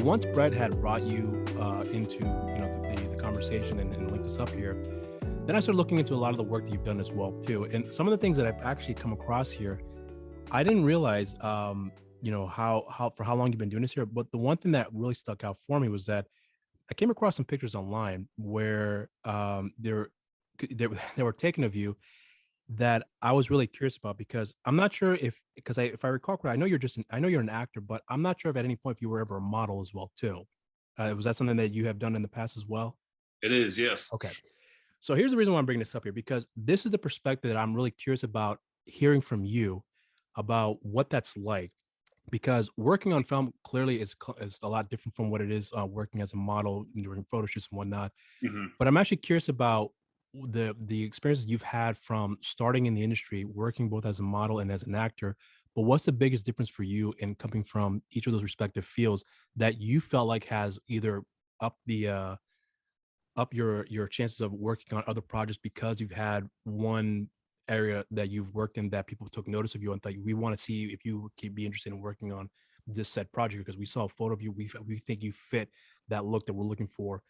once Brett had brought you into the conversation and linked us up here, then I started looking into a lot of the work that you've done as well too. And some of the things that I've actually come across here, I didn't realize how for how long you've been doing this here. But the one thing that really stuck out for me was that I came across some pictures online where they were taken of you that I was really curious about, because I'm not sure if I recall correctly, I know you're an actor, but I'm not sure if at any point if you were ever a model as well too. Was that something that you have done in the past as well? It is, yes. Okay. So here's the reason why I'm bringing this up here, because this is the perspective that I'm really curious about hearing from you about what that's like. Because working on film clearly is a lot different from what it is working as a model during photo shoots and whatnot. Mhm. But I'm actually curious about the experiences you've had from starting in the industry, working both as a model and as an actor. But what's the biggest difference for you in coming from each of those respective fields that you felt like has either up the up your chances of working on other projects because you've had one area that you've worked in that people took notice of you and thought, we want to see if you could be interested in working on this said project because we saw a photo of you, we think you fit that look that we're looking for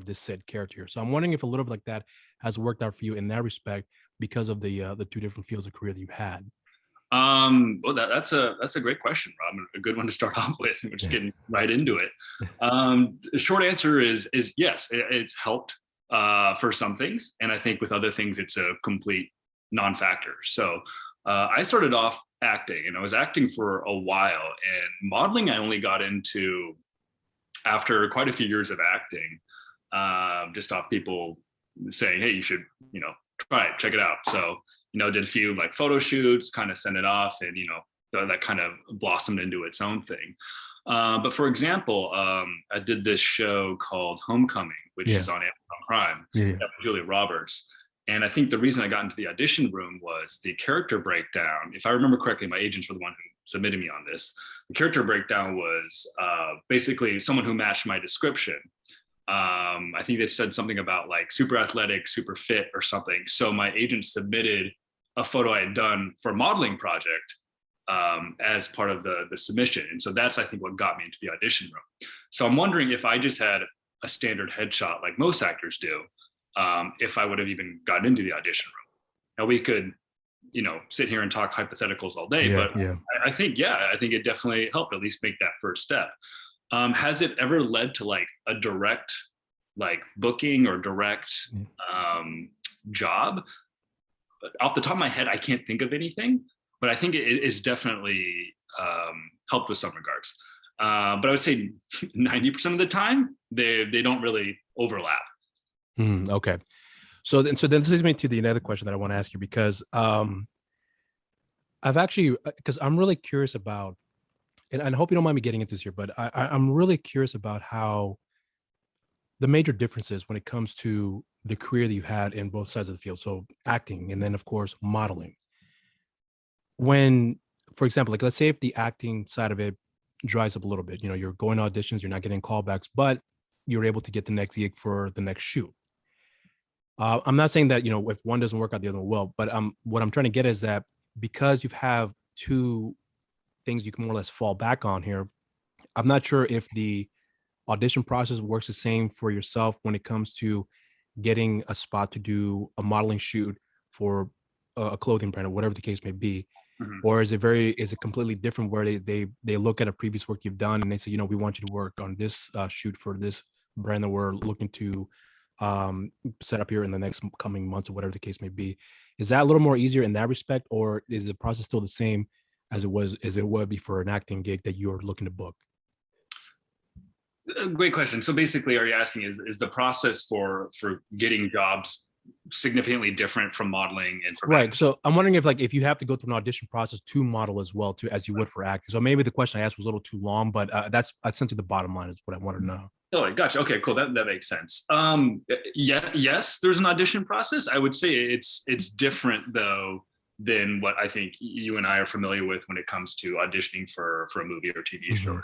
this said character here. So I'm wondering if a little bit like that has worked out for you in that respect because of the two different fields of career that you've had. Well, that's a great question, Rob. A good one to start off with. We're just Yeah. getting right into it. The short answer is yes. It's helped for some things, and I think with other things, it's a complete non-factor. So I started off acting, and I was acting for a while. And modeling, I only got into after quite a few years of acting, just off people saying, "Hey, you should, try it, check it out." So did a few like photo shoots, kind of sent it off, and that kind of blossomed into its own thing. But for example, I did this show called Homecoming, which Yeah. is on Amazon Prime, Yeah. with Julia Roberts. And I think the reason I got into the audition room was the character breakdown. If I remember correctly, my agents were the one who submitted me on this. The character breakdown was basically someone who matched my description. I think they said something about like super athletic, super fit or something. So my agent submitted a photo I had done for a modeling project as part of the submission. And so that's, I think, what got me into the audition room. So I'm wondering if I just had a standard headshot like most actors do, if I would have even gotten into the audition room. Now we could, sit here and talk hypotheticals all day, but Yeah. I think it definitely helped at least make that first step. Has it ever led to like a direct like booking or direct job? Off the top of my head, I can't think of anything, but I think it is definitely helped with some regards. But I would say 90% of the time, they don't really overlap. Okay. So then this leads me to the another question that I want to ask you, because because I'm really curious about, and I hope you don't mind me getting into this here, but I'm really curious about how the major differences when it comes to the career that you had in both sides of the field. So acting, and then of course modeling. When, for example, like let's say if the acting side of it dries up a little bit, you're going to auditions, you're not getting callbacks, but you're able to get the next gig for the next shoot. I'm not saying that, if one doesn't work out, the other one will, but what I'm trying to get is that because you have two things you can more or less fall back on here, I'm not sure if the audition process works the same for yourself when it comes to getting a spot to do a modeling shoot for a clothing brand or whatever the case may be. Mhm. Or is it completely different where they look at a previous work you've done and they say, we want you to work on this shoot for this brand that we're looking to set up here in the next coming months or whatever the case may be. Is that a little more easier in that respect, or is the process still the same as it would be for an acting gig that you're looking to book? Great question. So basically, are you asking is the process for getting jobs significantly different from modeling and from Right. acting? So I'm wondering if you have to go through an audition process to model as well, too, as you would for acting. So maybe the question I asked was a little too long, but that's essentially the bottom line is what I want to know. Oh, gotcha. Okay, cool. That makes sense. Yes, there's an audition process. I would say it's different though than what I think you and I are familiar with when it comes to auditioning for a movie or TV show or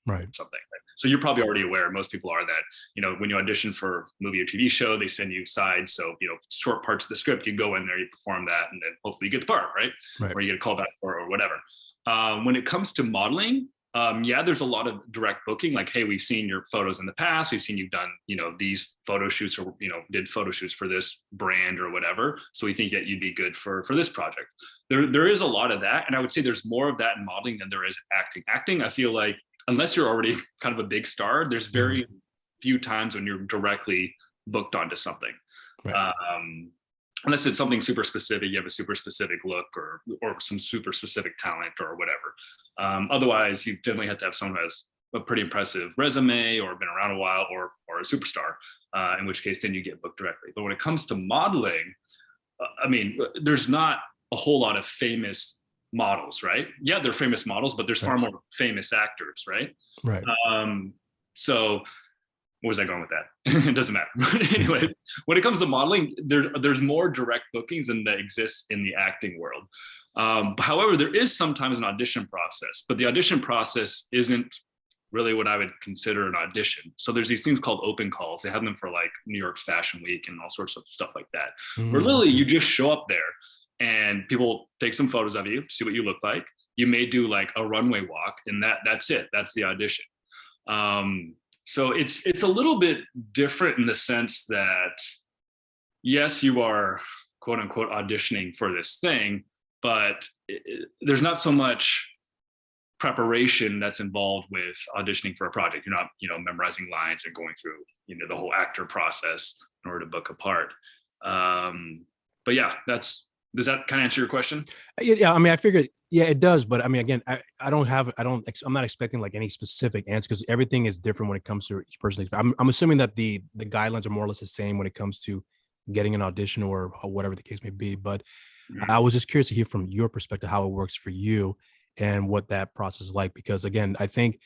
Right. something. Right? So you're probably already aware, most people are, that when you audition for a movie or TV show, they send you sides. So short parts of the script, you go in there, you perform that, and then hopefully you get the part, right? Right. Or you get a callback or whatever. When it comes to modeling, Yeah, there's a lot of direct booking. Like, hey, we've seen your photos in the past. We've seen you've done, these photo shoots, or did photo shoots for this brand or whatever. So we think that you'd be good for this project. There is a lot of that, and I would say there's more of that in modeling than there is acting. Acting, I feel like, unless you're already kind of a big star, there's very few times when you're directly booked onto something. Right. Unless it's something super specific, you have a super specific look or some super specific talent or whatever. Otherwise, you generally have to have someone who has a pretty impressive resume or been around a while or a superstar, in which case then you get booked directly. But when it comes to modeling, I mean, there's not a whole lot of famous models, right? Yeah, they're famous models, but there's far more famous actors, right? Right. So where was I going with that? It doesn't matter. Anyway, when it comes to modeling, there's more direct bookings than that exists in the acting world. However, there is sometimes an audition process, but the audition process isn't really what I would consider an audition. So there's these things called open calls. They have them for like New York's Fashion Week and all sorts of stuff like that, where literally you just show up there and people take some photos of you, see what you look like. You may do like a runway walk, and that's it. That's the audition. So it's a little bit different in the sense that, yes, you are quote unquote auditioning for this thing, but there's not so much preparation that's involved with auditioning for a project. You're not, memorizing lines and going through, the whole actor process in order to book a part. But yeah, does that kind of answer your question? Yeah, I mean, I figured, yeah, it does. But I mean, again, I'm not expecting like any specific answer because everything is different when it comes to each person. I'm assuming that the guidelines are more or less the same when it comes to getting an audition or whatever the case may be. But I was just curious to hear from your perspective how it works for you and what that process is like. Because again, I think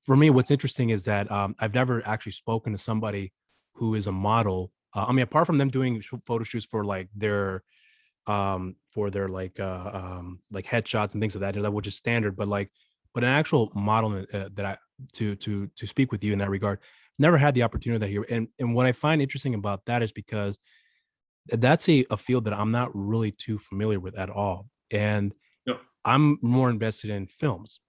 for me, what's interesting is that I've never actually spoken to somebody who is a model. I mean, apart from them doing photo shoots for like their like headshots and things of that, which is standard, but an actual model that I to speak with you in that regard, never had the opportunity here. And what I find interesting about that is because that's a field that I'm not really too familiar with at all. And Yep. I'm more invested in films,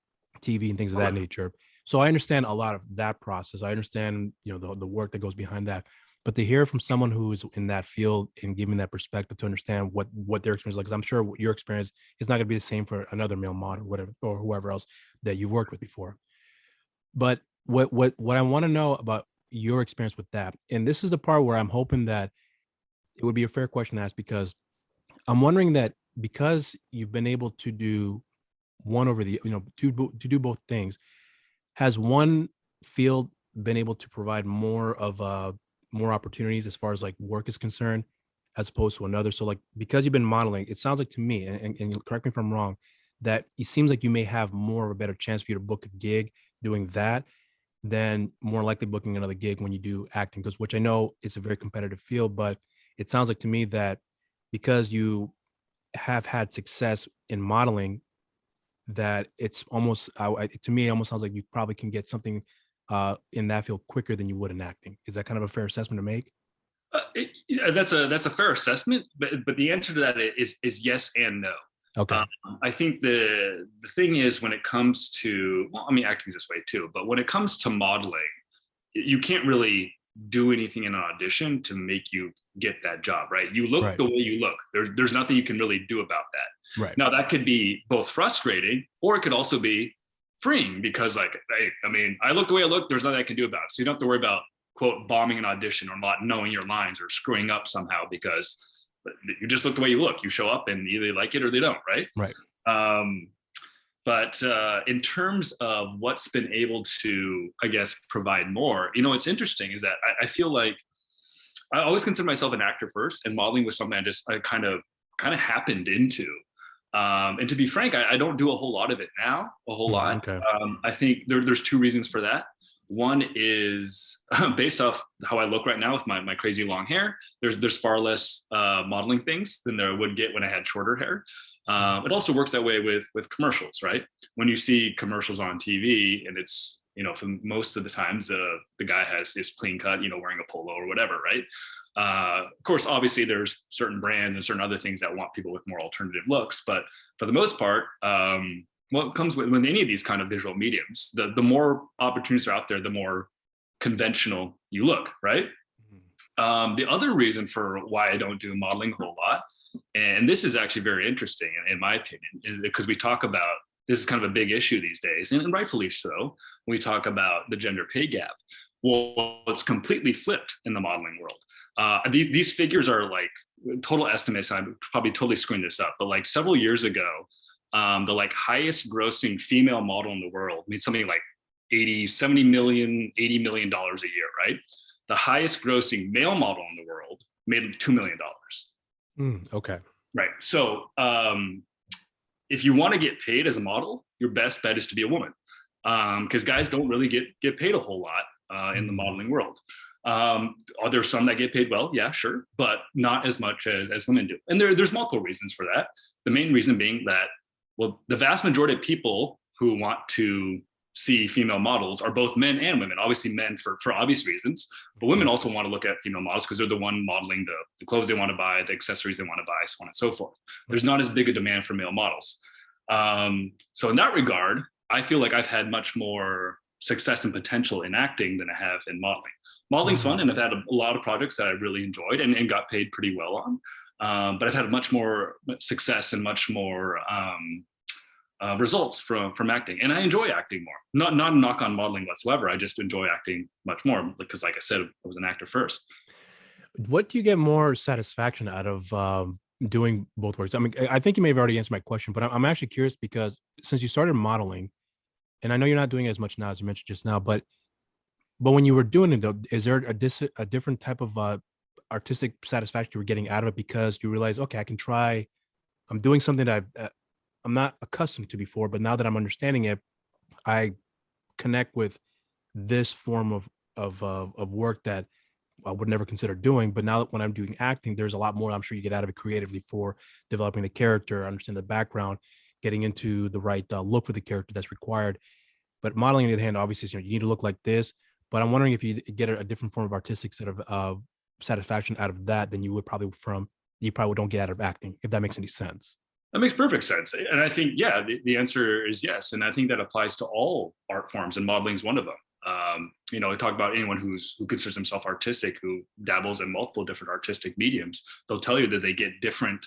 TV and things of that nature. So I understand a lot of that process. I understand, the work that goes behind that. But to hear from someone who is in that field and giving that perspective to understand what their experience is like, because I'm sure your experience is not going to be the same for another male model, whatever, or whoever else that you've worked with before. But what I want to know about your experience with that, and this is the part where I'm hoping that it would be a fair question to ask, because I'm wondering that because you've been able to do one over the, to do both things, has one field been able to provide more opportunities as far as like work is concerned, as opposed to another? So like, because you've been modeling, it sounds like to me, and correct me if I'm wrong, that it seems like you may have more of a better chance for you to book a gig doing that than more likely booking another gig when you do acting, because which I know it's a very competitive field, but it sounds like to me that because you have had success in modeling, that it's almost, to me, it almost sounds like you probably can get something in that field quicker than you would in acting. Is that kind of a fair assessment to make? Yeah, that's a fair assessment, but the answer to that is yes and no. Okay. I think the thing is, when it comes to, well, I mean, acting is this way too, but when it comes to modeling, you can't really do anything in an audition to make you get that job, right? You look the way you look. There's nothing you can really do about that. Right. Now, that could be both frustrating, or it could also be freeing, because like, I mean, I look the way I look, there's nothing I can do about it. So you don't have to worry about, quote, bombing an audition or not knowing your lines or screwing up somehow, because you just look the way you look. You show up and either they like it or they don't, right? Right. But in terms of what's been able to, I guess, provide more, what's interesting is that I feel like I always consider myself an actor first, and modeling was something I kind of happened into. And to be frank, I don't do a whole lot of it now, a whole lot. Okay. I think there's two reasons for that. One is based off how I look right now with my crazy long hair. There's far less modeling things than there would get when I had shorter hair. It also works that way with commercials, right? When you see commercials on TV, and it's, for most of the times the guy is clean cut, wearing a polo or whatever, right? Of course, obviously there's certain brands and certain other things that want people with more alternative looks, but for the most part, what comes with any of these kind of visual mediums, the more opportunities are out there, the more conventional you look, right? The other reason for why I don't do modeling a whole lot, and this is actually very interesting in my opinion, is because we talk about, this is kind of a big issue these days, and rightfully so, when we talk about the gender pay gap. Well, it's completely flipped in the modeling world. These figures are like total estimates, and I'm probably totally screwing this up, but like several years ago, the like highest grossing female model in the world made something like 70 million, $80 million a year, right? The highest grossing male model in the world made $2 million. Okay. Right. So if you want to get paid as a model, your best bet is to be a woman, because guys don't really get paid a whole lot in the modeling world. Are there some that get paid well? Yeah, sure, but not as much as women do. And there's multiple reasons for that. The main reason being that, well, the vast majority of people who want to see female models are both men and women. Obviously men for obvious reasons, but women also want to look at female models because they're the one modeling the clothes they want to buy, the accessories they want to buy, so on and so forth. There's not as big a demand for male models. So in that regard, I feel like I've had much more success and potential in acting than I have in modeling. Modeling's fun, and I've had a lot of projects that I really enjoyed and got paid pretty well on. But I've had much more success and much more results from acting, and I enjoy acting more. Not a knock on modeling whatsoever. I just enjoy acting much more because, like I said, I was an actor first. What do you get more satisfaction out of doing both works? I mean, I think you may have already answered my question, but I'm actually curious because since you started modeling, and I know you're not doing it as much now as you mentioned just now, but when you were doing it though, is there a different type of artistic satisfaction you were getting out of it because you realize, okay, I can try, I'm doing something that I'm not accustomed to before, but now that I'm understanding it, I connect with this form of work that I would never consider doing. But now that when I'm doing acting, there's a lot more I'm sure you get out of it creatively for developing the character, understand the background, getting into the right look for the character that's required. But modeling, on the other hand, obviously, you need to look like this. But I'm wondering if you get a different form of artistic sort of satisfaction out of that than you would probably don't get out of acting, if that makes any sense. That makes perfect sense. And I think, yeah, the answer is yes. And I think that applies to all art forms, and modeling is one of them. I talk about anyone who considers himself artistic, who dabbles in multiple different artistic mediums. They'll tell you that they get different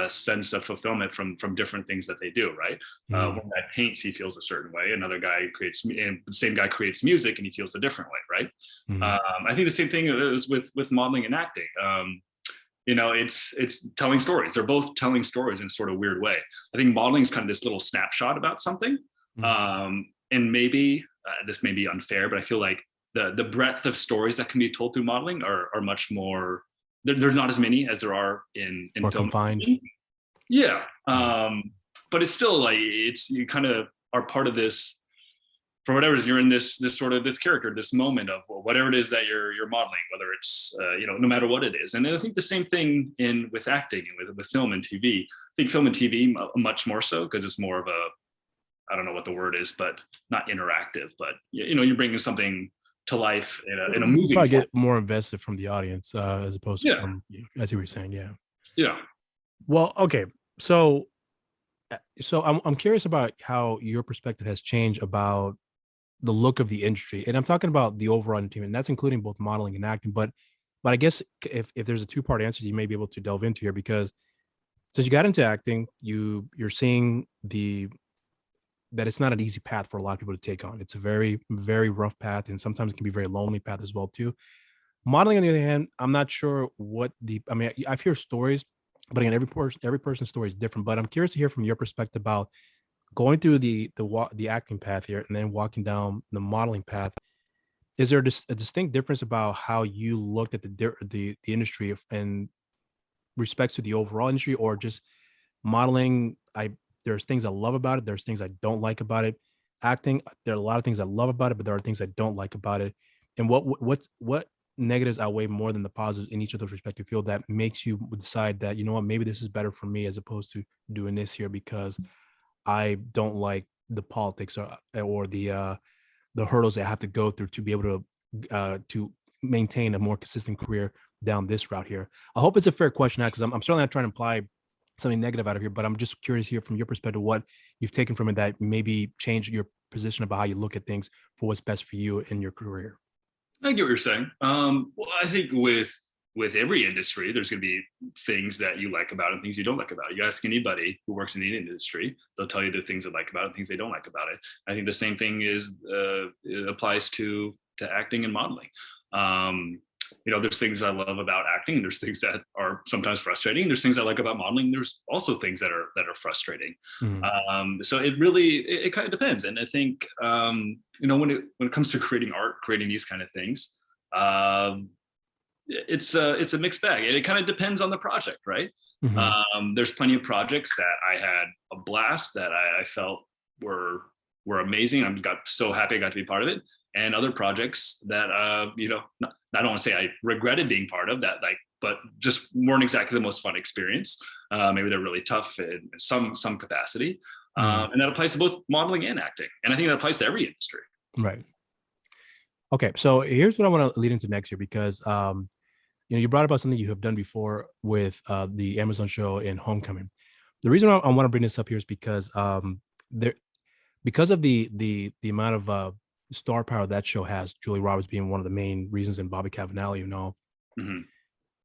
sense of fulfillment from different things that they do, right? One guy paints, he feels a certain way. Another guy and the same guy creates music and he feels a different way, right? I think the same thing is with modeling and acting. It's telling stories. They're both telling stories in a sort of weird way. I think modeling is kind of this little snapshot about something. And maybe this may be unfair, but I feel like the breadth of stories that can be told through modeling are much more, there's not as many as there are in more film. Confined. Yeah. But it's still like, you kind of are part of this, for whatever it is, you're in this sort of this character, this moment of whatever it is that you're modeling, whether it's no matter what it is. And then I think the same thing with acting and with film and TV. I think film and TV much more so because it's more of I don't know what the word is, but not interactive, but you're bringing something to life in a movie. Probably get more invested from the audience as opposed to from, as you were saying. Yeah. Well, okay. So I'm curious about how your perspective has changed about the look of the industry, and I'm talking about the overall entertainment, and that's including both modeling and acting. But I guess if there's a two-part answer, you may be able to delve into here, because since you got into acting, you're seeing that it's not an easy path for a lot of people to take on. It's a very, very rough path, and sometimes it can be a very lonely path as well too. Modeling, on the other hand, I'm not sure I've heard stories, but again, every person's story is different. But I'm curious to hear from your perspective about going through the acting path here and then walking down the modeling path. Is there a distinct difference about how you looked at the industry in respects to the overall industry, or just modeling? There's things I love about it. There's things I don't like about it. Acting, there are a lot of things I love about it, but there are things I don't like about it. And what negatives outweigh more than the positives in each of those respective fields that makes you decide that, maybe this is better for me as opposed to doing this here because I don't like the politics or the hurdles I have to go through to be able to maintain a more consistent career down this route here. I hope it's a fair question, because I'm certainly not trying to imply something negative out of here, but I'm just curious here from your perspective, what you've taken from it that maybe changed your position about how you look at things for what's best for you in your career. I get what you're saying. Well, I think with every industry, there's going to be things that you like about it and things you don't like about it. You ask anybody who works in the industry, they'll tell you the things they like about it and things they don't like about it. I think the same thing is it applies to acting and modeling. There's things I love about acting. There's things that are sometimes frustrating. There's things I like about modeling. There's also things that are frustrating. Mm-hmm. So it really it kind of depends. And I think when it comes to creating art, creating these kind of things, it's a mixed bag. It kind of depends on the project, right? Mm-hmm. There's plenty of projects that I had a blast that I felt were amazing. I got so happy I got to be part of it. And other projects that I don't want to say I regretted being part of that, but just weren't exactly the most fun experience. Maybe they're really tough in some capacity. And that applies to both modeling and acting. And I think that applies to every industry. Right. Okay. So here's what I want to lead into next year, because you brought about something you have done before with the Amazon show in Homecoming. The reason I want to bring this up here is because because of the amount of star power that show has, Julie Roberts being one of the main reasons, and Bobby Cannavale, Mm-hmm.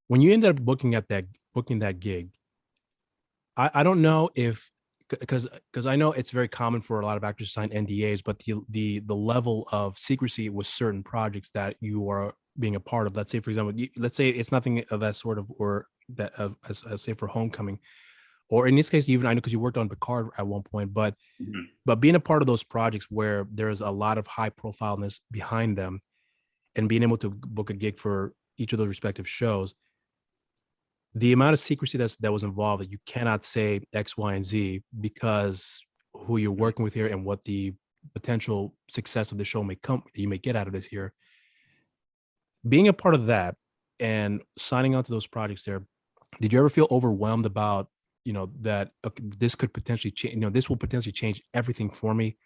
when you end up booking that gig, I don't know if, because I know it's very common for a lot of actors to sign NDAs, but the level of secrecy with certain projects that you are being a part of, let's say, for example, let's say it's nothing of that sort of, or that as say for Homecoming, or in this case, even I know because you worked on Picard at one point, but being a part of those projects where there's a lot of high profileness behind them, and being able to book a gig for each of those respective shows, the amount of secrecy that was involved, that you cannot say X, Y, and Z because who you're working with here and what the potential success of the show you may get out of this here. Being a part of that and signing on to those projects there, did you ever feel overwhelmed about, that this could potentially change, this will potentially change everything for me,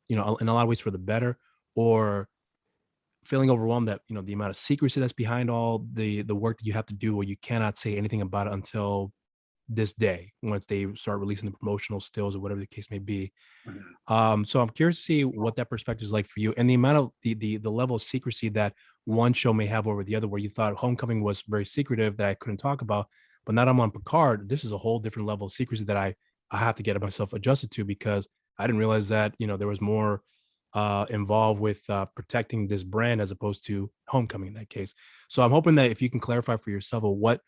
in a lot of ways for the better, or feeling overwhelmed that, the amount of secrecy that's behind all the work that you have to do, where you cannot say anything about it until this day, once they start releasing the promotional stills or whatever the case may be. So I'm curious to see what that perspective is like for you, and the amount of the level of secrecy that one show may have over the other, where you thought Homecoming was very secretive that I couldn't talk about, but now I'm on Picard, this is a whole different level of secrecy that I have to get myself adjusted to, because I didn't realize that, there was more involved with protecting this brand as opposed to Homecoming in that case. So I'm hoping that if you can clarify for yourself what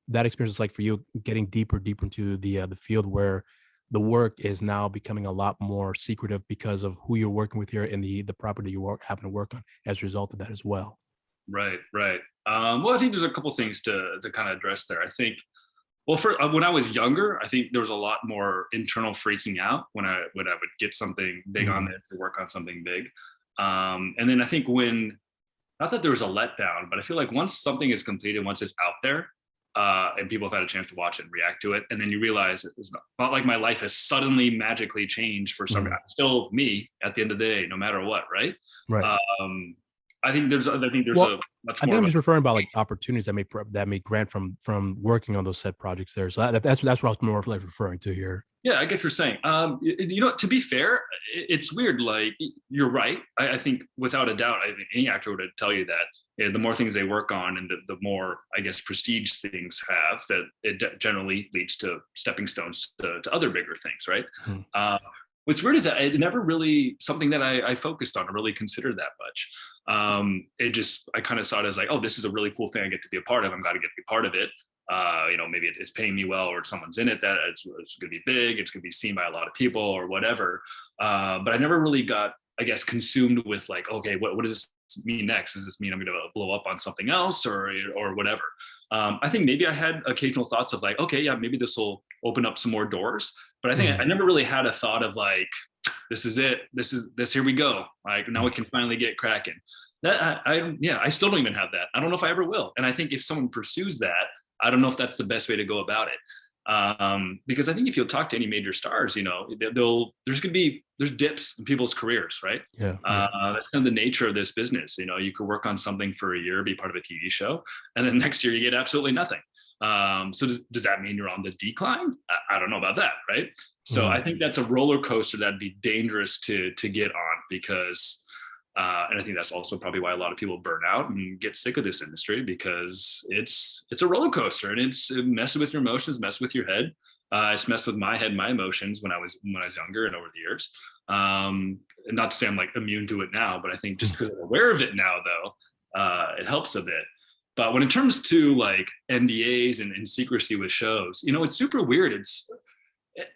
that experience is like for you, getting deeper into the field where the work is now becoming a lot more secretive because of who you're working with here and the property you happen to work on as a result of that as well. Right. Well, I think there's a couple things to kind of address there. I think, well, when I was younger, I think there was a lot more internal freaking out when I would get something big on this, to work on something big. And then I think not that there was a letdown, but I feel like once something is completed, once it's out there, and people have had a chance to watch it and react to it, and then you realize it's not like my life has suddenly magically changed for some. I'm still me at the end of the day, no matter what, right? Right. I think there's a much more. I think I'm just referring about like opportunities that may grant from working on those set projects there. So that's what I was more like referring to here. Yeah, I get what you're saying. To be fair, it's weird. Like, you're right. I think without a doubt, I think any actor would tell you that the more things they work on, and the more, I guess, prestige things have, that it generally leads to stepping stones to other bigger things, right? What's weird is that it never really something that I focused on or really considered that much. I kind of saw it as like, oh, this is a really cool thing I get to be a part of. I'm glad to get to be part of it. Maybe it's paying me well, or someone's in it, that it's going to be big, it's going to be seen by a lot of people or whatever. But I never really got, I guess, consumed with like, okay, what does this mean next? Does this mean I'm going to blow up on something else or whatever? I think maybe I had occasional thoughts of like, okay, yeah, maybe this will open up some more doors. But I think I never really had a thought of like, this is it. Here we go. Like, now we can finally get cracking. That I still don't even have that. I don't know if I ever will. And I think if someone pursues that, I don't know if that's the best way to go about it. Because I think if you'll talk to any major stars, there's dips in people's careers, right? Yeah. That's kind of the nature of this business. You could work on something for a year, be part of a TV show, and then next year you get absolutely nothing. So does that mean you're on the decline? I don't know about that, right? So Mm. I think that's a roller coaster that'd be dangerous to get on, because and I think that's also probably why a lot of people burn out and get sick of this industry, because it's a roller coaster, and it messes with your emotions, messes with your head. It's messed with my head, my emotions when I was younger and over the years. And not to say I'm like immune to it now, but I think just because I'm aware of it now, though, it helps a bit. But when it comes to like NDAs and secrecy with shows, it's super weird.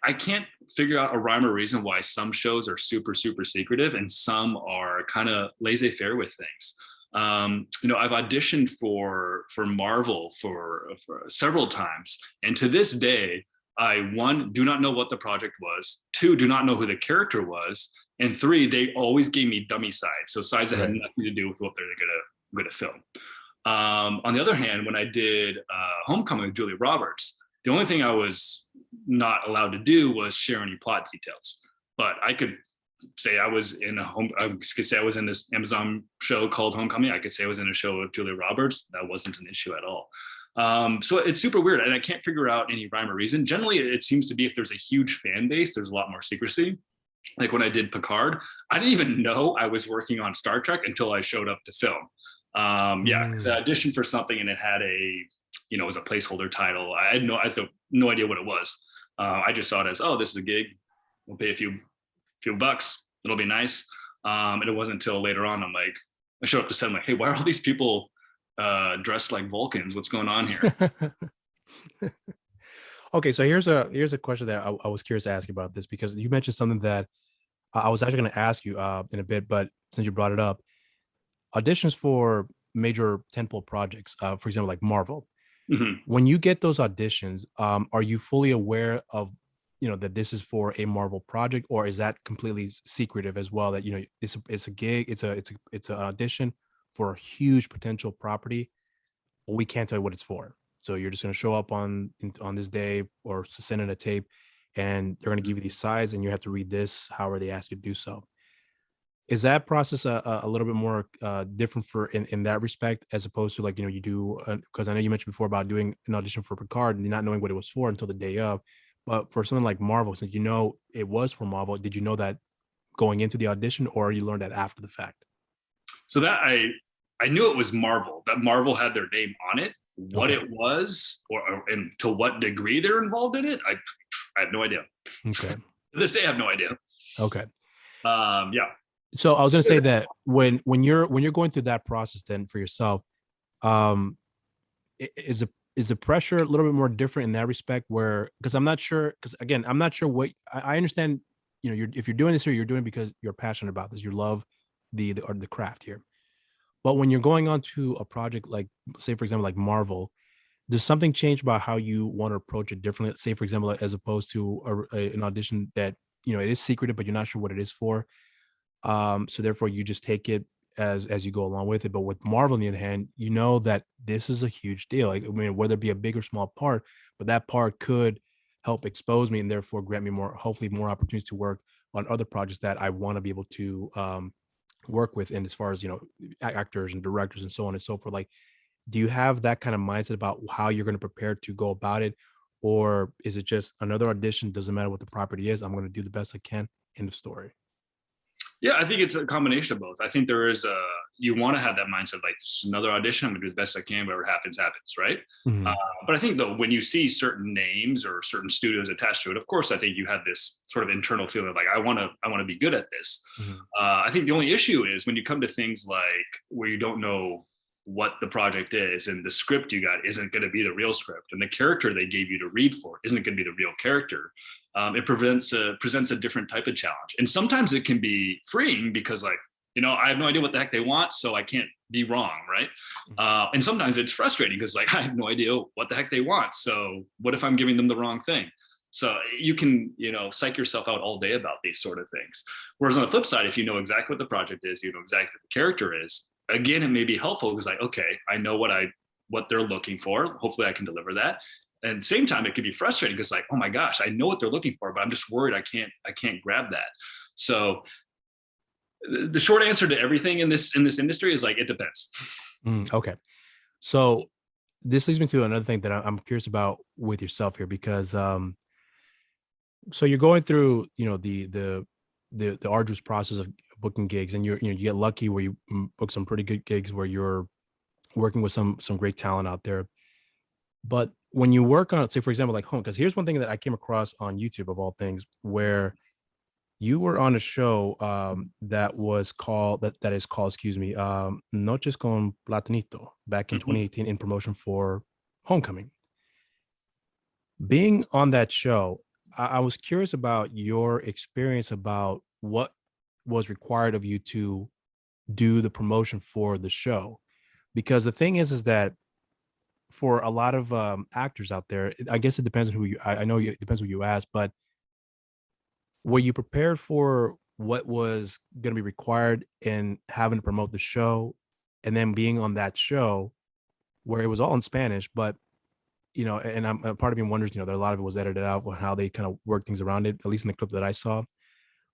I can't figure out a rhyme or reason why some shows are super, super secretive and some are kind of laissez-faire with things. I've auditioned for Marvel for several times, and to this day, I, one, do not know what the project was. Two, do not know who the character was. And three, they always gave me dummy sides, so sides that had nothing to do with what they're gonna film. On the other hand, when I did Homecoming with Julia Roberts, the only thing I was not allowed to do was share any plot details. But I could say I was in I could say I was in this Amazon show called Homecoming. I could say I was in a show with Julia Roberts. That wasn't an issue at all. So it's super weird, and I can't figure out any rhyme or reason. Generally, it seems to be if there's a huge fan base, there's a lot more secrecy. Like when I did Picard, I didn't even know I was working on Star Trek until I showed up to film. Because I auditioned for something and it had it was a placeholder title. I had no idea what it was. I just saw it as, oh, this is a gig. We'll pay a few bucks. It'll be nice. And it wasn't until later on I showed up to set. I'm like, hey, why are all these people dressed like Vulcans? What's going on here? Okay, so here's a question that I was curious to ask you about this, because you mentioned something that I was actually going to ask you in a bit, but since you brought it up, auditions for major tentpole projects, for example, like Marvel. Mm-hmm. When you get those auditions, are you fully aware of, that this is for a Marvel project, or is that completely secretive as well? That it's a gig, it's an audition for a huge potential property, but we can't tell you what it's for. So you're just going to show up on this day or send in a tape, and they're going to give you these sides, and you have to read this however they ask you to do so. Is that process a little bit more different in that respect, as opposed to like, you do, because I know you mentioned before about doing an audition for Picard and not knowing what it was for until the day of, but for something like Marvel, since it was for Marvel, did you know that going into the audition, or you learned that after the fact? So that I knew it was Marvel, that Marvel had their name on it. What it was, and to what degree they're involved in it, I have no idea. Okay. To this day, I have no idea. Okay. Yeah. So I was going to say that when you're going through that process, then for yourself, is the pressure a little bit more different in that respect? Where, because I'm not sure, because again, I'm not sure what I understand. If you're doing this here, you're doing it because you're passionate about this. You love the craft here. But when you're going on to a project like, say, for example, like Marvel, does something change about how you want to approach it differently? Say, for example, as opposed to an audition that, it is secretive, but you're not sure what it is for. So therefore you just take it as you go along with it. But with Marvel, on the other hand, that this is a huge deal. Like, I mean, whether it be a big or small part, but that part could help expose me and therefore grant me hopefully more opportunities to work on other projects that I want to be able to work with. And as far as, actors and directors and so on and so forth, like, do you have that kind of mindset about how you're going to prepare to go about it? Or is it just another audition? Doesn't matter what the property is. I'm going to do the best I can. End of story. Yeah, I think it's a combination of both. I think you want to have that mindset, like, this is another audition. I'm gonna do the best I can. Whatever happens, happens, right? Mm-hmm. But I think though, when you see certain names or certain studios attached to it, of course, I think you have this sort of internal feeling of like, I want to be good at this. Mm-hmm. I think the only issue is when you come to things like where you don't know what the project is, and the script you got isn't going to be the real script, and the character they gave you to read for isn't going to be the real character. It presents a different type of challenge. And sometimes it can be freeing because, like, I have no idea what the heck they want, so I can't be wrong, right? And sometimes it's frustrating because, like, I have no idea what the heck they want, so what if I'm giving them the wrong thing? So you can, psych yourself out all day about these sort of things. Whereas on the flip side, if you know exactly what the project is, you know exactly what the character is, again, it may be helpful because, like, okay, I know what they're looking for. Hopefully I can deliver that. And at the same time, it can be frustrating because, like, oh my gosh, I know what they're looking for, but I'm just worried I can't grab that. So the short answer to everything in this industry is, like, it depends. Okay. So this leads me to another thing that I'm curious about with yourself here, because so you're going through, the arduous process of booking gigs, and you get lucky where you book some pretty good gigs where you're working with some great talent out there. But when you work on, say, for example, like home, because here's one thing that I came across on YouTube of all things, where you were on a show that is called, excuse me, Noches con Platanito, back in Mhm. 2018 in promotion for Homecoming. Being on that show, I was curious about your experience, about what was required of you to do the promotion for the show. Because the thing is that for a lot of actors out there, I guess it depends on who you, I know it depends who you ask, but were you prepared for what was going to be required in having to promote the show, and then being on that show where it was all in Spanish, but and I'm part of me wonders, that a lot of it was edited out, or how they kind of work things around it, at least in the clip that I saw.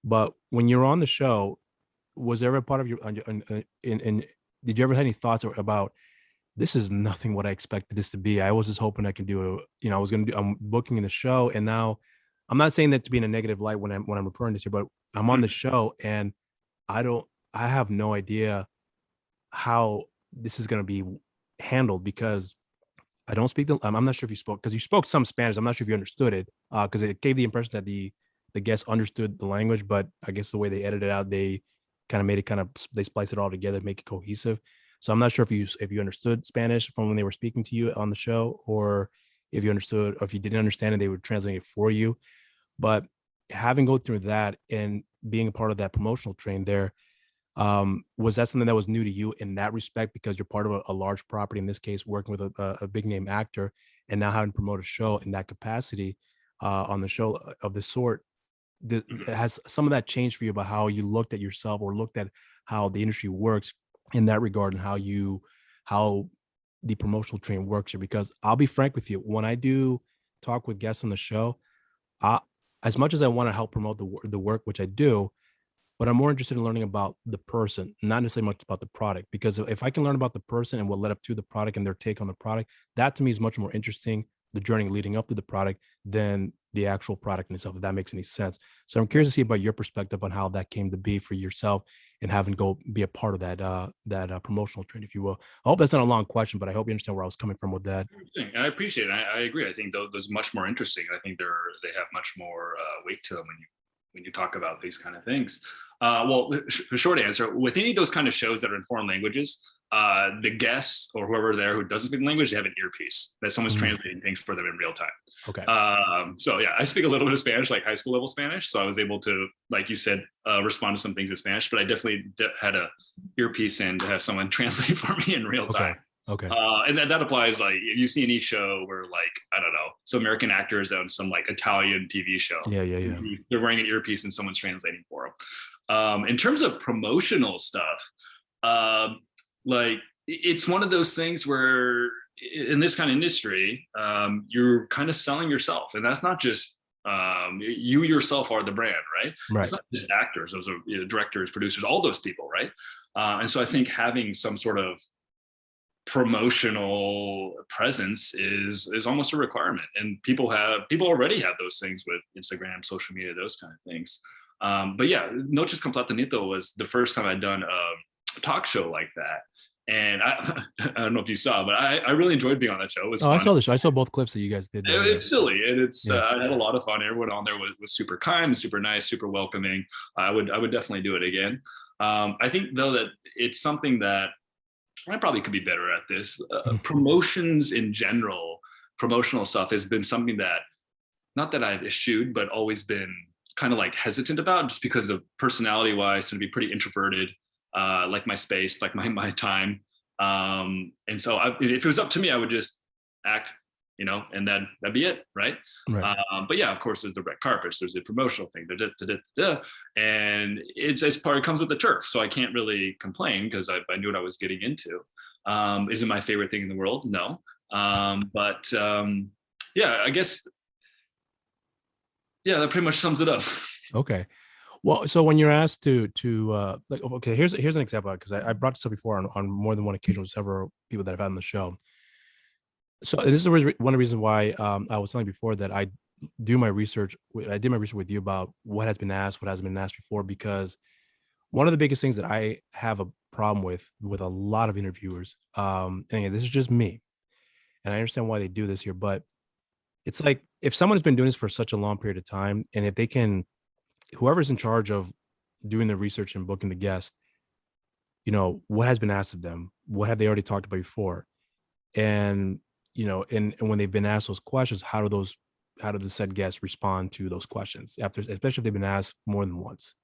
But when you're on the show, was there a part of your in did you ever have any thoughts about, this is nothing what I expected this to be? I was just hoping I could do I was going to do, I'm booking in the show, and now I'm not saying that to be in a negative light when I'm reporting this here, but I'm on the show, and I don't, I have no idea how this is going to be handled, because I don't speak I'm not sure if you spoke, because you spoke some Spanish. I'm not sure if you understood it, because it gave the impression that the guests understood the language, but I guess the way they edited it out, they kind of made it they spliced it all together, make it cohesive. So I'm not sure if you understood Spanish from when they were speaking to you on the show, or if you understood, or if you didn't understand it, they would translate it for you. But having go through that and being a part of that promotional train there, was that something that was new to you in that respect, because you're part of a large property, in this case working with a big name actor, and now having to promote a show in that capacity, on the show of this sort? Has some of that changed for you about how you looked at yourself, or looked at how the industry works in that regard, and how the promotional train works here? Because I'll be frank with you, when I do talk with guests on the show, I, as much as I want to help promote the work, which I do, but I'm more interested in learning about the person, not necessarily much about the product. Because if I can learn about the person and what led up to the product and their take on the product, that to me is much more interesting, the journey leading up to the product, than the actual product in itself, if that makes any sense. So I'm curious to see about your perspective on how that came to be for yourself, and having to go be a part of that promotional trend, if you will. I hope that's not a long question, but I hope you understand where I was coming from with that. Interesting. And I appreciate it. I agree. I think those are much more interesting. I think they have much more weight to them when you talk about these kind of things. Well, the short answer, with any of those kind of shows that are in foreign languages, the guests or whoever there who doesn't speak the language, they have an earpiece that someone's Mm, translating things for them in real time. okay. So yeah, I speak a little bit of Spanish, like high school level Spanish. So I was able to, like you said, respond to some things in Spanish, but I definitely had a earpiece in to have someone translate for me in real Okay. time. Okay. And that applies, like if you see any show where, like, I don't know, some American actors on some like Italian TV show, Yeah. Yeah. Yeah. they're wearing an earpiece and someone's translating for them. In terms of promotional stuff, like it's one of those things where in this kind of industry, you're kind of selling yourself, and that's not just you yourself are the brand, right? It's Right. not just actors; those are, directors, producers, all those people, right? And so I think having some sort of promotional presence is almost a requirement, and people already have those things with Instagram, social media, those kind of things. But yeah, Noches con Platanito was the first time I'd done a talk show like that, and I don't know if you saw, but I really enjoyed being on that show. It was Oh, I fun. saw the show. I saw both clips that you guys did there. Yeah. It's silly, and it's Yeah. I had a lot of fun. Everyone on there was super kind, super nice, super welcoming. I would definitely do it again. I think though that it's something that I probably could be better at this. Promotions in general, promotional stuff has been something that, not that I've eschewed, but always been kind of like hesitant about, just because of personality wise, to be pretty introverted, like my space, like my time. And so if it was up to me, I would just act, and then that'd be it, right? Right. But yeah, of course, there's the red carpets, there's the promotional thing, and it's part, it comes with the turf. So I can't really complain, because I knew what I was getting into. Is it my favorite thing in the world? No. But yeah, I guess, yeah, that pretty much sums it up. Okay. Well, so when you're asked to like, okay, here's an example, because I brought this up before on more than one occasion with several people that I've had on the show. So this is one of the reasons why I was telling you before that I do my research. I did my research with you about what has been asked, what hasn't been asked before, because one of the biggest things that I have a problem with a lot of interviewers, and again, this is just me, and I understand why they do this here, but it's like if someone has been doing this for such a long period of time, and if they can, whoever's in charge of doing the research and booking the guest, what has been asked of them, what have they already talked about before, and and when they've been asked those questions, how do the said guests respond to those questions after, especially if they've been asked more than once.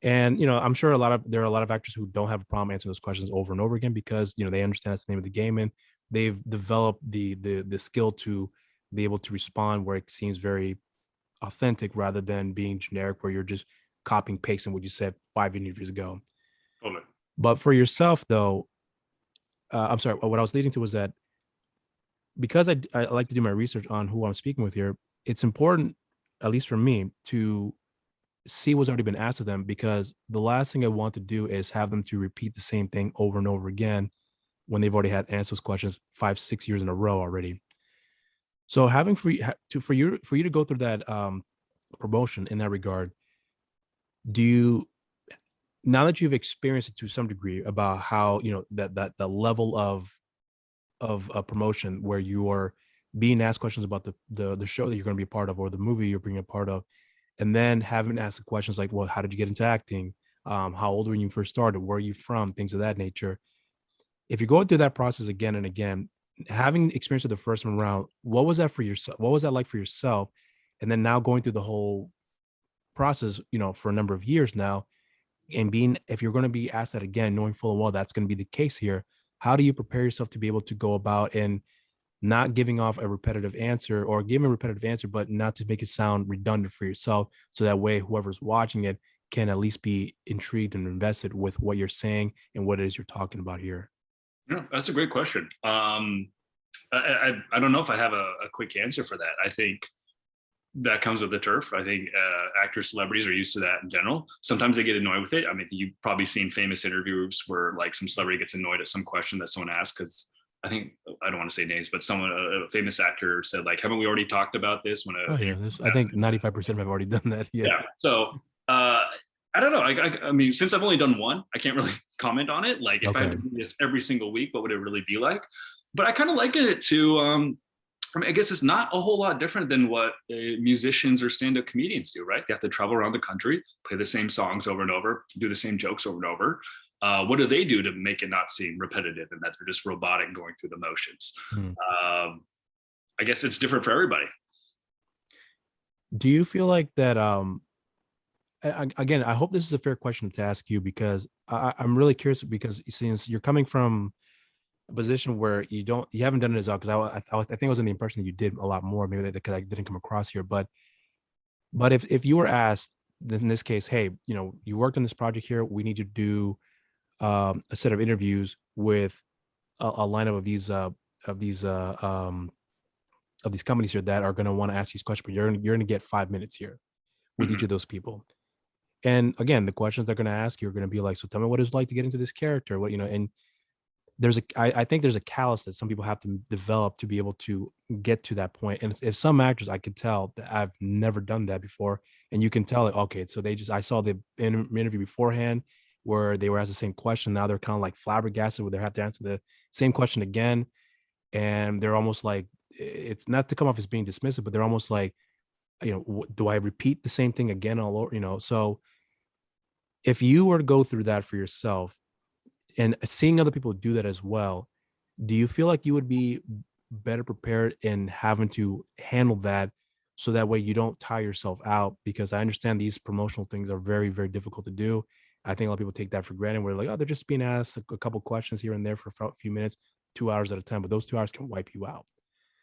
And I'm sure there are a lot of actors who don't have a problem answering those questions over and over again because they understand that's the name of the game, and they've developed the skill to be able to respond where it seems very authentic rather than being generic where you're just copying pasting what you said 5 interviews ago. Totally. But for yourself though, I'm sorry, what I was leading to was that because I like to do my research on who I'm speaking with here, it's important, at least for me, to see what's already been asked of them, because the last thing I want to do is have them to repeat the same thing over and over again when they've already had answers questions 5, 6 years in a row already. So having for you to go through that promotion in that regard, do you, now that you've experienced it to some degree about how that the level of a promotion where you are being asked questions about the show that you're going to be a part of or the movie you're being a part of, and then having asked the questions like, well, how did you get into acting? How old were you when you first started? Where are you from? Things of that nature. If you're going through that process again and again, having experienced it the first one around, what was that for yourself? What was that like for yourself? And then now going through the whole process, for a number of years now, and being, if you're going to be asked that again, knowing full and well that's going to be the case here, how do you prepare yourself to be able to go about and not giving off a repetitive answer, or giving a repetitive answer, but not to make it sound redundant for yourself? So that way, whoever's watching it can at least be intrigued and invested with what you're saying and what it is you're talking about here. Yeah, that's a great question. I don't know if I have a quick answer for that. I think that comes with the turf. I think actors, celebrities are used to that in general. Sometimes they get annoyed with it. I mean, you've probably seen famous interviews where like some celebrity gets annoyed at some question that someone asks because I think, I don't want to say names, but someone, a famous actor said like, haven't we already talked about this? When Oh yeah, I think 95% have already done that. Yeah. yeah. So I don't know. I mean, since I've only done one, I can't really comment on it. Like if I had Okay. to do this every single week, what would it really be like? But I kind of liken it to, I mean, I guess it's not a whole lot different than what musicians or stand-up comedians do, right? They have to travel around the country, play the same songs over and over, do the same jokes over and over. What do they do to make it not seem repetitive and that they're just robotic going through the motions? Hmm. I guess it's different for everybody. Do you feel like that? Again, I hope this is a fair question to ask you because I'm really curious, because since you're coming from a position where you haven't done it as well, because I think I was in the impression that you did a lot more, maybe because I didn't come across here, but if you were asked in this case, hey, you worked on this project here, we need you to do a set of interviews with a lineup of these uh, um, of these companies here that are going to want to ask these questions, but you're going to get 5 minutes here with each Mhm. of those people. And again, the questions they're going to ask you are going to be like, so tell me what it's like to get into this character, and I think there's a callus that some people have to develop to be able to get to that point. And if some actors, I could tell that I've never done that before, and you can tell it. Okay, so I saw the interview beforehand where they were asked the same question. Now they're kind of like flabbergasted where they have to answer the same question again, and they're almost like, it's not to come off as being dismissive, but they're almost like, do I repeat the same thing again all over? So if you were to go through that for yourself and seeing other people do that as well, do you feel like you would be better prepared in having to handle that so that way you don't tire yourself out? Because I understand these promotional things are very, very difficult to do. I think a lot of people take that for granted. We're like, oh, they're just being asked a couple questions here and there for a few minutes, 2 hours at a time, but those 2 hours can wipe you out.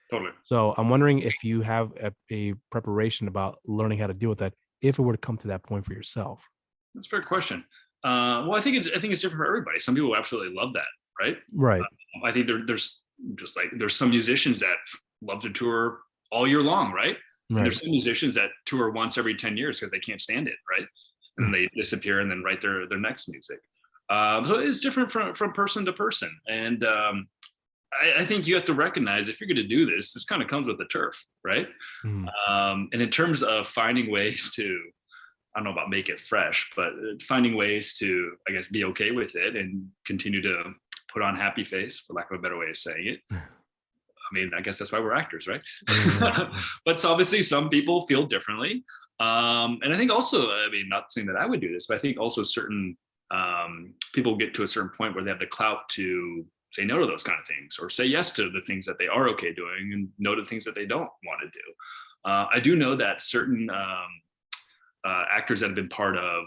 Totally. So I'm wondering if you have a preparation about learning how to deal with that if it were to come to that point for yourself. That's a fair question. Well, I think it's different for everybody. Some people absolutely love that, right? Right. I think there's just like there's some musicians that love to tour all year long, right? And Right. there's some musicians that tour once every 10 years because they can't stand it, right? And then they disappear and then write their next music. So it's different from person to person. And I think you have to recognize if you're going to do this, this kind of comes with the turf, right? Mhm. And in terms of finding ways to, I don't know about make it fresh, but finding ways to, I guess, be okay with it and continue to put on happy face, for lack of a better way of saying it. I mean, I guess that's why we're actors, right? Yeah, yeah. But so obviously some people feel differently. And I think also, I mean, not saying that I would do this, but I think also certain people get to a certain point where they have the clout to say no to those kind of things, or say yes to the things that they are okay doing and no to things that they don't want to do. I do know that certain actors that have been part of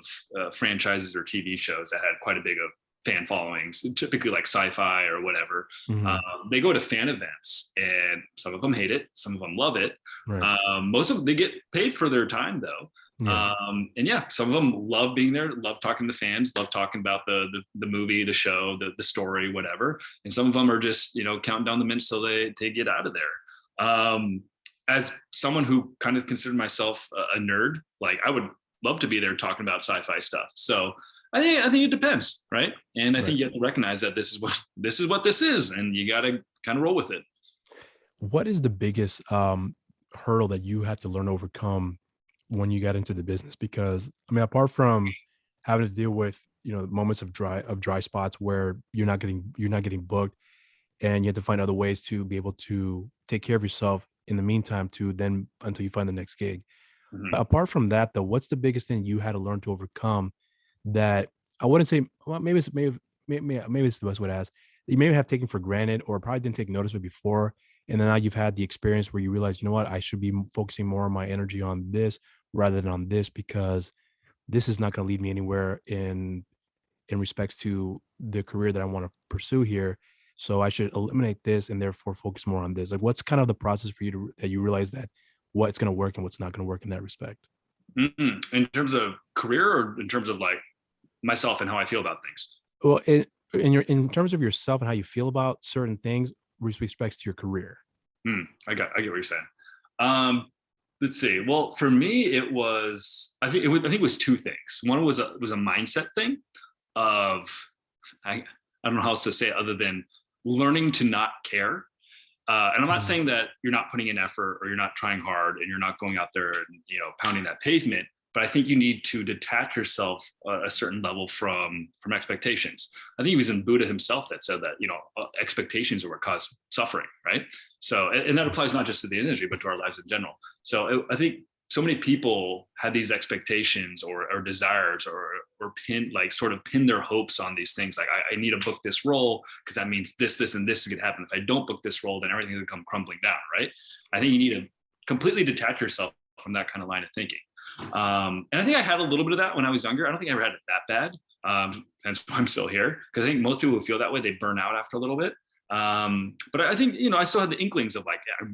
franchises or TV shows that had quite a big of fan followings, typically like sci-fi or whatever, Mhm. they go to fan events, and some of them hate it, some of them love it. Right. Most of them, they get paid for their time though. Yeah. And yeah, some of them love being there, love talking to fans, love talking about the movie, the show, the story, whatever. And some of them are just, you know, counting down the minutes so they get out of there. As someone who kind of considered myself a nerd, like I would love to be there talking about sci-fi stuff. So I think it depends, right? And I Right. think you have to recognize that this is, and you got to kind of roll with it. What is the biggest hurdle that you had to learn to overcome when you got into the business? Because I mean, apart from having to deal with, you know, moments of dry spots where you're not getting booked, and you have to find other ways to be able to take care of yourself in the meantime to then until you find the next gig. But Mhm. apart from that, though, what's the biggest thing you had to learn to overcome that I wouldn't say, well, maybe it's the best way to ask, you maybe have taken for granted or probably didn't take notice of it before, and then now you've had the experience where you realize, you know what, I should be focusing more of my energy on this rather than on this, because this is not going to lead me anywhere in respects to the career that I want to pursue here. So I should eliminate this and therefore focus more on this. Like, what's kind of the process for you to that you realize that what's going to work and what's not going to work in that respect? In terms of career, or in terms of like myself and how I feel about things? Well, in terms of yourself and how you feel about certain things with respects to your career. I get what you're saying. Um, let's see. Well, for me, it was I think it was two things. One was a mindset thing of I don't know how else to say it other than learning to not care. And I'm not Mhm. saying that you're not putting in effort or you're not trying hard and you're not going out there and, you know, pounding that pavement. But I think you need to detach yourself a certain level from expectations. I think it was in Buddha himself that said that, you know, expectations are what cause suffering, right? So, and that applies not just to the industry but to our lives in general. So I think so many people had these expectations or desires or pin like sort of pin their hopes on these things. Like I need to book this role because that means this and this is going to happen. If I don't book this role, then everything's going to come crumbling down, right? I think you need to completely detach yourself from that kind of line of thinking. And I think I had a little bit of that when I was younger. I don't think I ever had it that bad. Hence why I'm still here, because I think most people who feel that way, they burn out after a little bit. But I think, you know, I still had the inklings of like, yeah, I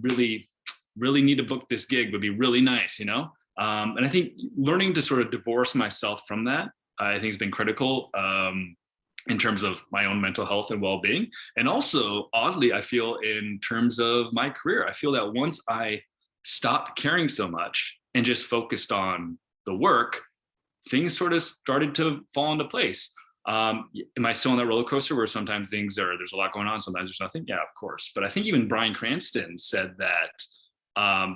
really need to book this gig would be really nice, you know? And I think learning to sort of divorce myself from that, I think has been critical in terms of my own mental health and well-being. And also, oddly, I feel in terms of my career, I feel that once I stopped caring so much and just focused on the work, things sort of started to fall into place. Am I still on that roller coaster where sometimes there's a lot going on, sometimes there's nothing? Yeah, of course. But I think even Bryan Cranston said that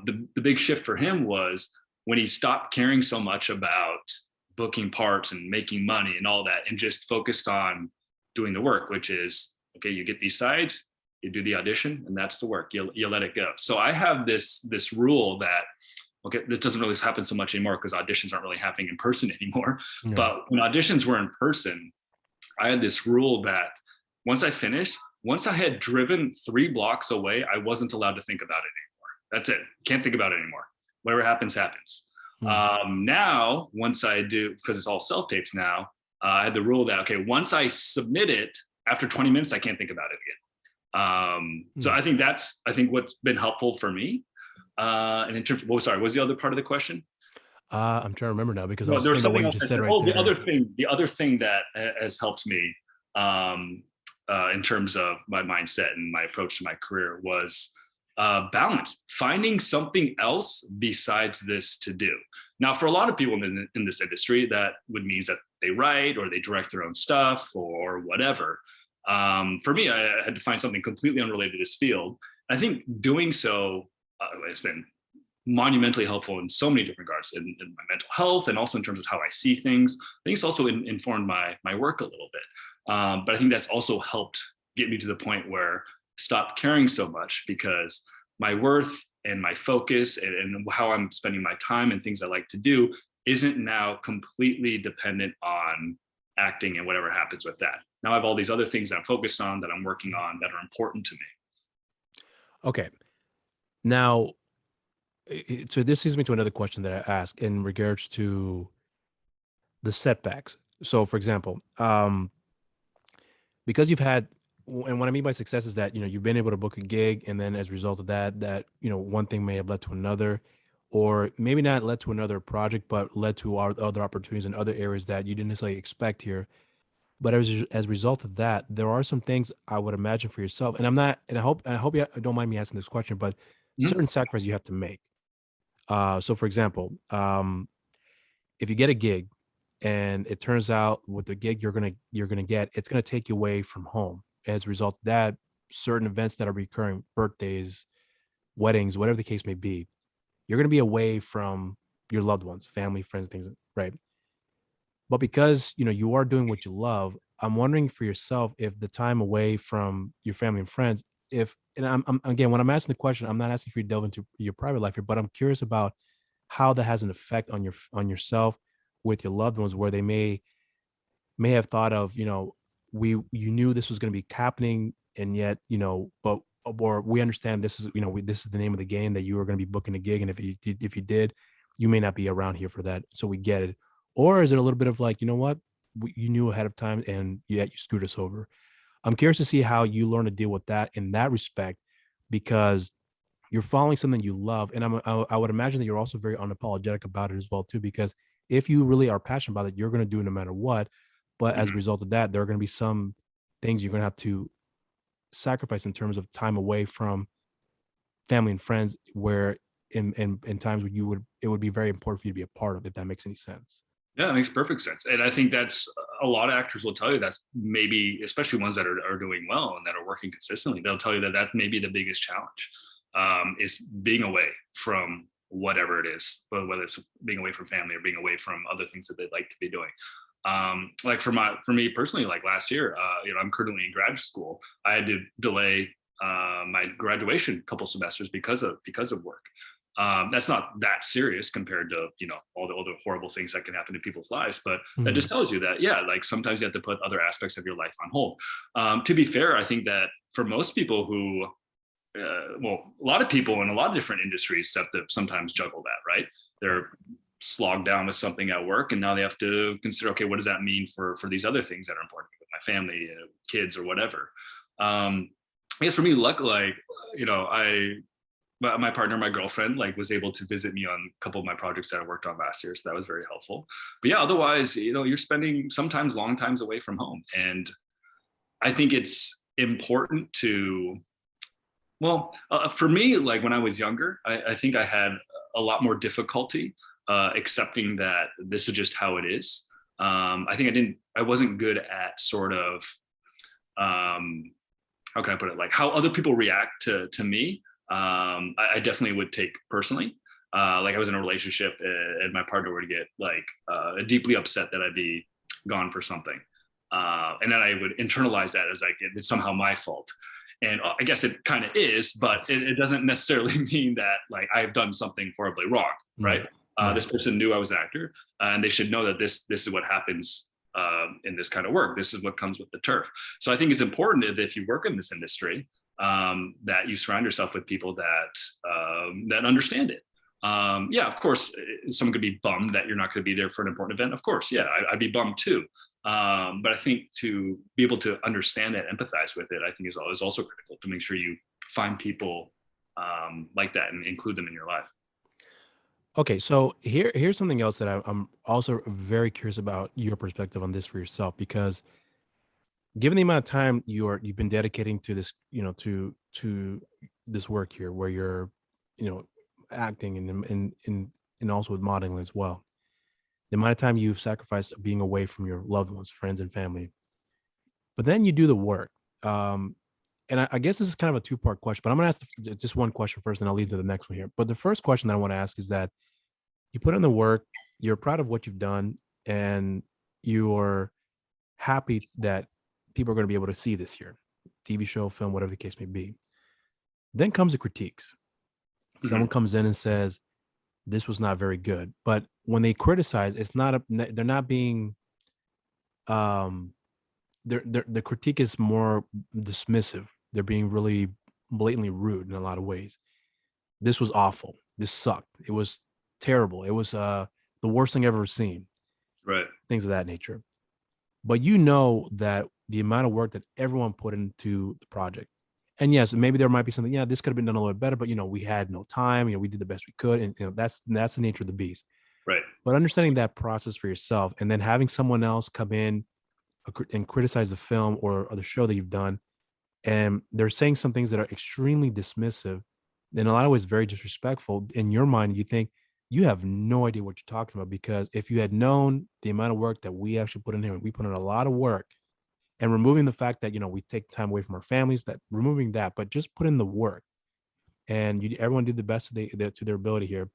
the big shift for him was when he stopped caring so much about booking parts and making money and all that, and just focused on doing the work, which is, okay, you get these sides, you do the audition, and that's the work. You let it go. So I have this rule that, okay, that doesn't really happen so much anymore because auditions aren't really happening in person anymore. Yeah. But when auditions were in person, I had this rule that once I finished, once I had driven 3 blocks away, I wasn't allowed to think about it anymore. That's it. Can't think about it anymore. Whatever happens, happens. Mm. Now, once I do, because it's all self tapes now, I had the rule that, okay, once I submit it, after 20 minutes, I can't think about it again. So Mm. I think what's been helpful for me. And in terms of, sorry, what was the other part of the question? I'm trying to remember now because I No, was there was thinking about what something you else I just said said. right Oh, there. the other thing that has helped me um, in terms of my mindset and my approach to my career was balance, finding something else besides this to do. Now, for a lot of people in this industry, that would mean that they write or they direct their own stuff or whatever. For me, I had to find something completely unrelated to this field. I think doing so has been monumentally helpful in so many different regards, in my mental health and also in terms of how I see things. I think it's also informed my work a little bit. But I think that's also helped get me to the point where I stopped caring so much, because my worth and my focus and how I'm spending my time and things I like to do isn't now completely dependent on acting and whatever happens with that. Now I have all these other things that I'm focused on, that I'm working on, that are important to me. Okay. Now, so this leads me to another question that I ask in regards to the setbacks. So, for example, because you've had, and what I mean by success is that, you've been able to book a gig, and then as a result of that, one thing may have led to another, or maybe not led to another project, but led to other opportunities in other areas that you didn't necessarily expect here. But as a result of that, there are some things I would imagine for yourself, and I'm not, and I hope you don't mind me asking this question, but Mhm. certain sacrifices you have to make. So for example, if you get a gig and it turns out with the gig you're gonna get, it's gonna take you away from home. As a result of that, certain events that are recurring, birthdays, weddings, whatever the case may be, you're gonna be away from your loved ones, family, friends, things, right? But because you are doing what you love, I'm wondering for yourself if the time away from your family and friends, if and I'm again when I'm asking the question, I'm not asking for you to delve into your private life here, but I'm curious about how that has an effect on yourself with your loved ones, where they may have thought of, you knew this was going to be happening, and yet, but or we understand this is, this is the name of the game, that you are going to be booking a gig, and if you did, you may not be around here for that, so we get it. Or is it a little bit of like, what, you knew ahead of time, and yet you screwed us over? I'm curious to see how you learn to deal with that in that respect, because you're following something you love, and I would imagine that you're also very unapologetic about it as well too, because if you really are passionate about it, you're going to do it no matter what. But as a Mhm. result of that, there are going to be some things you're going to have to sacrifice in terms of time away from family and friends, where in times where it would be very important for you to be a part of, if that makes any sense. Yeah, it makes perfect sense. And I think that's a lot of actors will tell you, that's maybe, especially ones that are doing well and that are working consistently, they'll tell you that that's maybe the biggest challenge, is being away from whatever it is, whether it's being away from family or being away from other things that they'd like to be doing. Like for me personally, like last year, I'm currently in grad school. I had to delay my graduation a couple semesters because of work. That's not that serious compared to all the horrible things that can happen to people's lives, but that just Mhm. tells you that, yeah, like sometimes you have to put other aspects of your life on hold. To be fair, I think that for most people who well, a lot of people in a lot of different industries have to sometimes juggle that, right? Right. They're slogged down with something at work, and now they have to consider, okay, what does that mean for these other things that are important with my family, kids, or whatever. I guess for me, luck, like I my partner, my girlfriend, like was able to visit me on a couple of my projects that I worked on last year, so that was very helpful. But yeah, otherwise, you're spending sometimes long times away from home, and I think it's important to, well, for me, like when I was younger, I think I had a lot more difficulty accepting that this is just how it is. I think I wasn't good at sort of, um, how can I put it, like how other people react to me. I definitely would take personally. Like I was in a relationship, and my partner would get like deeply upset that I'd be gone for something. And then I would internalize that as like it's somehow my fault. And I guess it kind of is, but Yes. it doesn't necessarily mean that like I've done something horribly wrong, right? Right. Right. This person knew I was an actor, and they should know that this is what happens in this kind of work. This is what comes with the turf. So I think it's important that if you work in this industry, that you surround yourself with people that understand it. Yeah, of course, someone could be bummed that you're not going to be there for an important event. Of course, yeah, I'd be bummed too. But I think to be able to understand it, empathize with it, I think is also critical to make sure you find people like that and include them in your life. Okay, so here's something else that I'm also very curious about your perspective on this for yourself, because given the amount of time you've been dedicating to this, to this work here, where you're, you know, acting and also with modeling as well, the amount of time you've sacrificed being away from your loved ones, friends, and family, but then you do the work. And I guess this is kind of a two-part question, but I'm going to ask just one question first, and I'll lead to the next one here. But the first question that I want to ask is that you put in the work, you're proud of what you've done, and you're happy that people are going to be able to see this here, TV show, film, whatever the case may be. Then comes the critiques. Someone comes in and says, this was not very good. But when they criticize, it's not they're not being the critique is more dismissive. They're being really blatantly rude in a lot of ways. This was awful. This sucked. It was terrible. It was the worst thing I've ever seen. Right. Things of that nature. But you know that the amount of work that everyone put into the project. And yes, maybe there might be something, yeah, this could have been done a little bit better, but we had no time, we did the best we could. And that's the nature of the beast. Right. But understanding that process for yourself and then having someone else come in and criticize the film or the show that you've done, and they're saying some things that are extremely dismissive, in a lot of ways very disrespectful. In your mind, you think you have no idea what you're talking about, because if you had known the amount of work that we actually put in here, we put in a lot of work, and removing the fact that we take time away from our families, that removing that, but just put in the work, and everyone did the best to their ability here.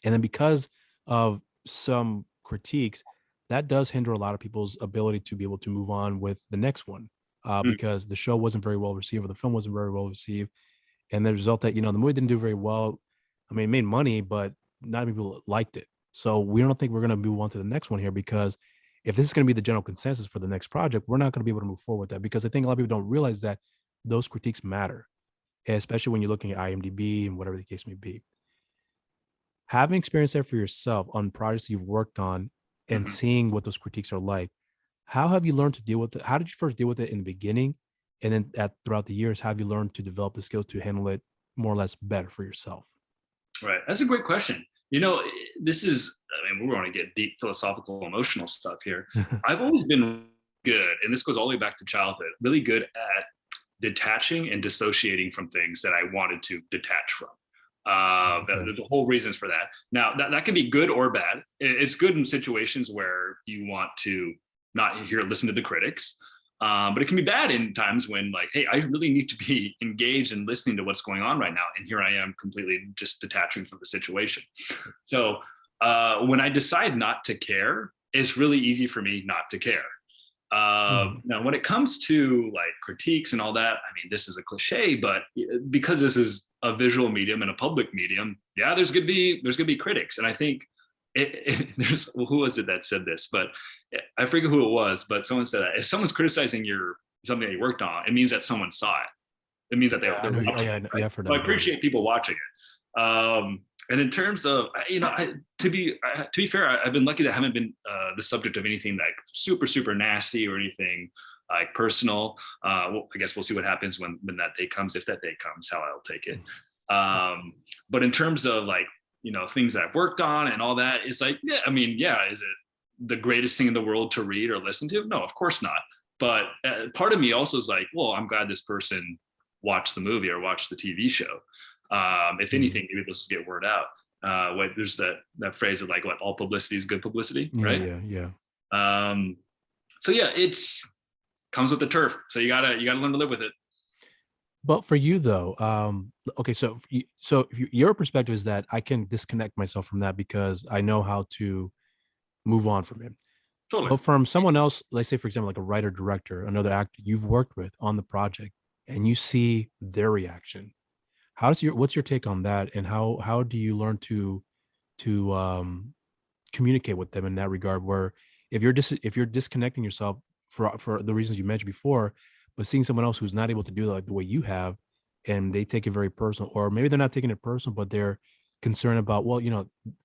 And then because of some critiques, that does hinder a lot of people's ability to be able to move on with the next one, because the show wasn't very well received, or the film wasn't very well received. And the result that, the movie didn't do very well. I mean, it made money, but not many people liked it. So we don't think we're going to move on to the next one here, because if this is going to be the general consensus for the next project, we're not going to be able to move forward with that, because I think a lot of people don't realize that those critiques matter, especially when you're looking at IMDb and whatever the case may be. Having experience there for yourself on projects you've worked on and seeing what those critiques are like, how have you learned to deal with it? How did you first deal with it in the beginning? And then throughout the years, have you learned to develop the skills to handle it more or less better for yourself? Right. That's a great question. This is, we're going to get deep philosophical, emotional stuff here. I've always been good, and this goes all the way back to childhood, really good at detaching and dissociating from things that I wanted to detach from. The whole reasons for that. Now, that can be good or bad. It's good in situations where you want to not listen to the critics. But it can be bad in times when, like, hey, I really need to be engaged and listening to what's going on right now. And here I am completely just detaching from the situation. So when I decide not to care, it's really easy for me not to care. Now, when it comes to like critiques and all that, this is a cliche, but because this is a visual medium and a public medium, yeah, there's gonna be critics. And I think there's, who was it that said this? But I forget who it was, but someone said that if someone's criticizing something that you worked on, it means that someone saw it. It means that they so I appreciate people watching it. And in terms of, to be fair, I've been lucky that I haven't been the subject of anything like super, super nasty or anything like personal. Well, I guess we'll see what happens when that day comes, if that day comes, how I'll take it. But in terms of like, things that I've worked on and all that, is like, is it the greatest thing in the world to read or listen to? No, of course not. But part of me also is like, well, I'm glad this person watched the movie or watched the TV show. If anything, maybe this will get word out. There's that phrase of like, what, all publicity is good publicity, right? Yeah. So yeah, it's comes with the turf. So you gotta learn to live with it. But for you though, okay, so your perspective is that I can disconnect myself from that because I know how to move on from it. Totally. But from someone else, let's say for example, like a writer, director, another actor you've worked with on the project, and you see their reaction, what's your take on that, and how do you learn to communicate with them in that regard? Where if you're disconnecting yourself for the reasons you mentioned before, but seeing someone else who's not able to do that like the way you have, and they take it very personal, or maybe they're not taking it personal, but they're concerned about, well,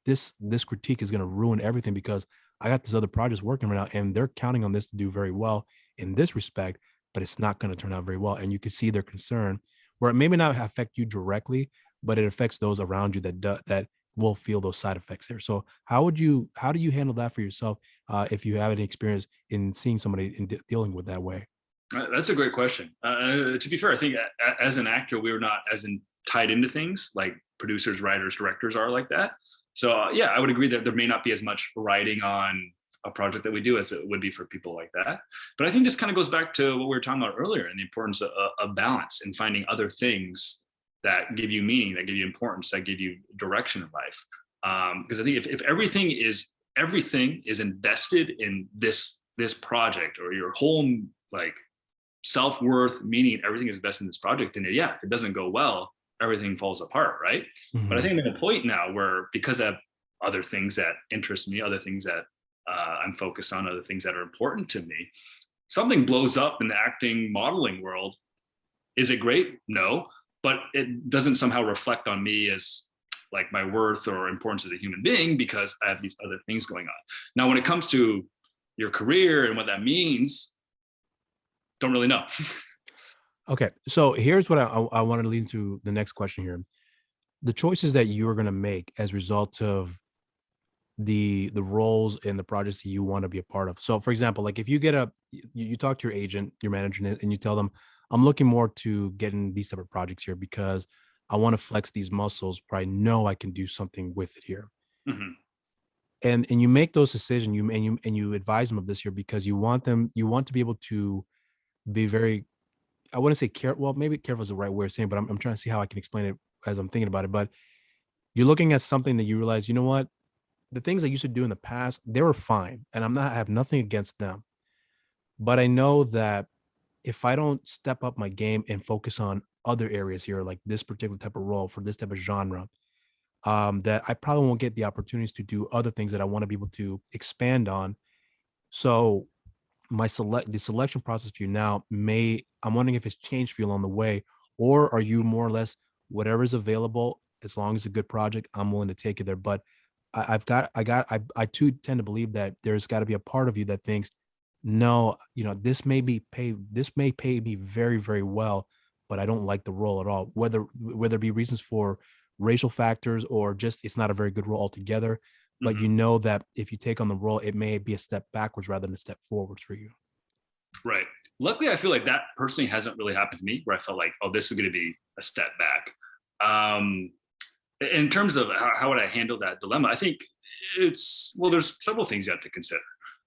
this critique is going to ruin everything because I got this other project working right now, and they're counting on this to do very well in this respect, but it's not going to turn out very well. And you can see their concern, where it may not affect you directly, but it affects those around you that will feel those side effects there. So how do you handle that for yourself, if you have any experience in seeing somebody in dealing with that way? That's a great question. To be fair, I think as an actor, we were not as tied into things like producers, writers, directors are like that. So yeah, I would agree that there may not be as much writing on a project that we do as it would be for people like that. But I think this kind of goes back to what we were talking about earlier and the importance of balance and finding other things that give you meaning, that give you importance, that give you direction in life. Because I think if everything is invested in this project, or your whole like self-worth, meaning everything is invested in this project, then yeah, if it doesn't go well, everything falls apart, right? Mm-hmm. But I think I'm at a point now where, because I have other things that interest me, other things that I'm focused on, other things that are important to me, something blows up in the acting modeling world. Is it great? No, but it doesn't somehow reflect on me as like my worth or importance as a human being, because I have these other things going on. Now, when it comes to your career and what that means, don't really know. Okay, so here's what I wanted to lead into the next question here. The choices that you are going to make as a result of the roles and the projects that you want to be a part of. So for example, like if you get you talk to your agent, your manager, and you tell them, I'm looking more to get in these type of projects here because I want to flex these muscles where I know I can do something with it here. Mm-hmm. And you make those decisions, you advise them of this here because you want to be able to be very, I wouldn't say careful. Well, maybe careful is the right way of saying it, but I'm trying to see how I can explain it as I'm thinking about it. But you're looking at something that you realize, you know what, the things I used to do in the past, they were fine. And I have nothing against them. But I know that if I don't step up my game and focus on other areas here, like this particular type of role for this type of genre, that I probably won't get the opportunities to do other things that I want to be able to expand on. So the selection process for you now I'm wondering if it's changed for you along the way, or are you more or less whatever is available, as long as it's a good project, I'm willing to take it there. But I too tend to believe that there's got to be a part of you that thinks, no, this may pay me very, very well, but I don't like the role at all. Whether it be reasons for racial factors or just it's not a very good role altogether. But Mm-hmm. you know that if you take on the role, it may be a step backwards rather than a step forwards for you. Right. Luckily, I feel like that personally hasn't really happened to me, where I felt like, oh, this is going to be a step back. In terms of how would I handle that dilemma, I think there's several things you have to consider.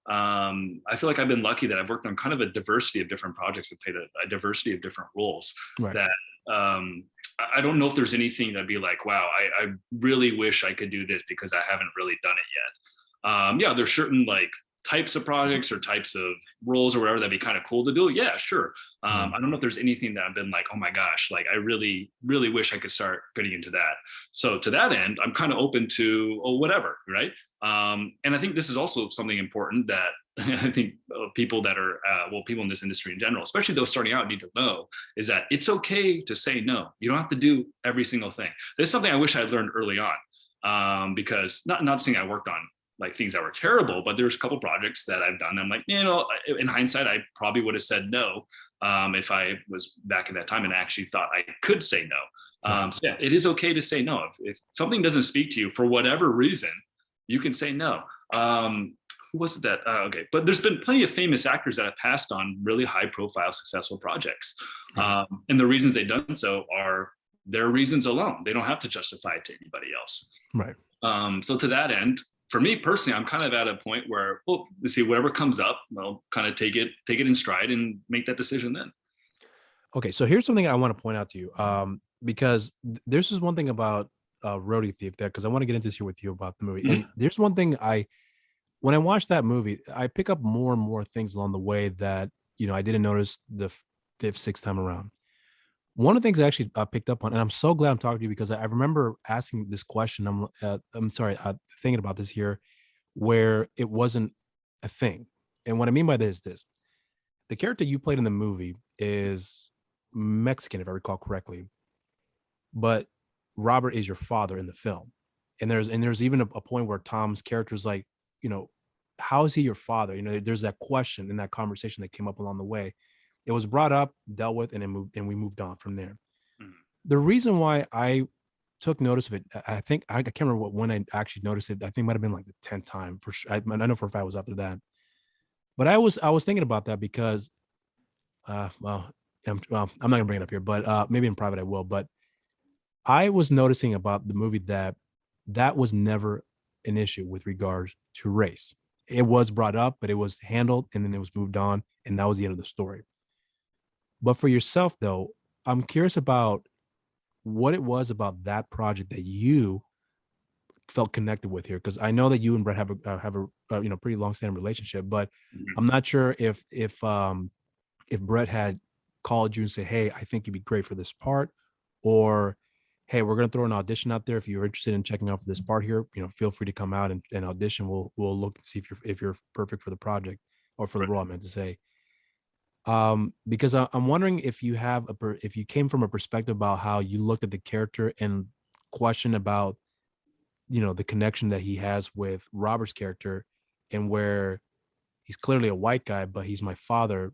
I feel like I've been lucky that I've worked on kind of a diversity of different projects and played a diversity of different roles. Right. That I don't know if there's anything that'd be like, wow, I really wish I could do this because I haven't really done it yet. Yeah, there's certain like types of projects or types of roles or whatever that'd be kind of cool to do. Yeah, sure. I don't know if there's anything that I've been like, oh my gosh, like I really, really wish I could start getting into that. So to that end, I'm kind of open to whatever, right? And I think this is also something important that I think people that are, people in this industry in general, especially those starting out, need to know, is that it's okay to say no. You don't have to do every single thing. This is something I wish I'd learned early on, because not saying I worked on like things that were terrible, but there's a couple projects that I've done. I'm like, in hindsight, I probably would have said no if I was back at that time and actually thought I could say no. So yeah, it is okay to say no. If something doesn't speak to you for whatever reason, you can say no. Who was it that? Okay, but there's been plenty of famous actors that have passed on really high-profile, successful projects, and the reasons they've done so are their reasons alone. They don't have to justify it to anybody else. Right. So to that end, for me personally, I'm kind of at a point where, well, let's see, whatever comes up, I'll kind of take it in stride and make that decision then. Okay, so here's something I want to point out to you, because this is one thing about Rodeo Thief, because I want to get into this here with you about the movie. Mm-hmm. And there's one thing when I watched that movie, I pick up more and more things along the way that I didn't notice the fifth, sixth time around. One of the things I actually picked up on, and I'm so glad I'm talking to you because I remember asking this question. Thinking about this here, where it wasn't a thing. And what I mean by this is this: the character you played in the movie is Mexican, if I recall correctly, but Robert is your father in the film. And there's even a point where Tom's character is like, how is he your father? There's that question in that conversation that came up along the way. It was brought up, dealt with, and we moved on from there. Mm-hmm. The reason why I took notice of it, I think I can't remember when I actually noticed it. I think it might have been like the 10th time for sure. I know for a fact it was after that. But I was thinking about that because, I'm not gonna bring it up here, but maybe in private I will. But I was noticing about the movie that was never an issue with regards to race. it was brought up, but it was handled and then it was moved on, and that was the end of the story. But for yourself, though, I'm curious about what it was about that project that you felt connected with here, because I know that you and Brett have a pretty long standing relationship, but Mhm. I'm not sure if Brett had called you and say, "Hey, I think you'd be great for this part," or "Hey, we're gonna throw an audition out there. If you're interested in checking out for this part here, feel free to come out and audition. We'll look and see if you're perfect for the project or for the Right. role." I meant to say, because I'm wondering if you have if you came from a perspective about how you looked at the character and question about the connection that he has with Robert's character, and where he's clearly a white guy, but he's my father.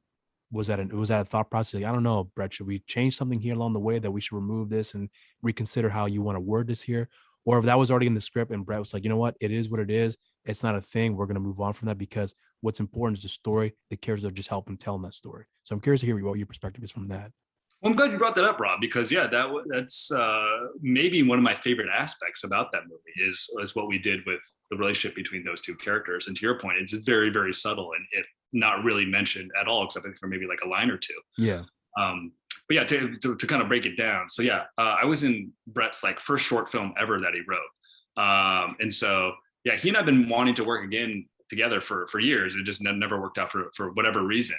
Was that a thought process? Like, I don't know, Brett, should we change something here along the way, that we should remove this and reconsider how you want to word this here? Or if that was already in the script and Brett was like, you know what, it is what it is. It's not a thing. We're going to move on from that, because what's important is the story. The characters are just helping telling that story. So I'm curious to hear what your perspective is from that. Well, I'm glad you brought that up, Rob, because yeah, that's maybe one of my favorite aspects about that movie is what we did with the relationship between those two characters. And to your point, it's very, very subtle and it not really mentioned at all, except for maybe like a line or two. Yeah. Um, but yeah, to kind of break it down. So yeah, I was in Brett's like first short film ever that he wrote. And so yeah, he and I've been wanting to work again together for years. It just never worked out for whatever reason.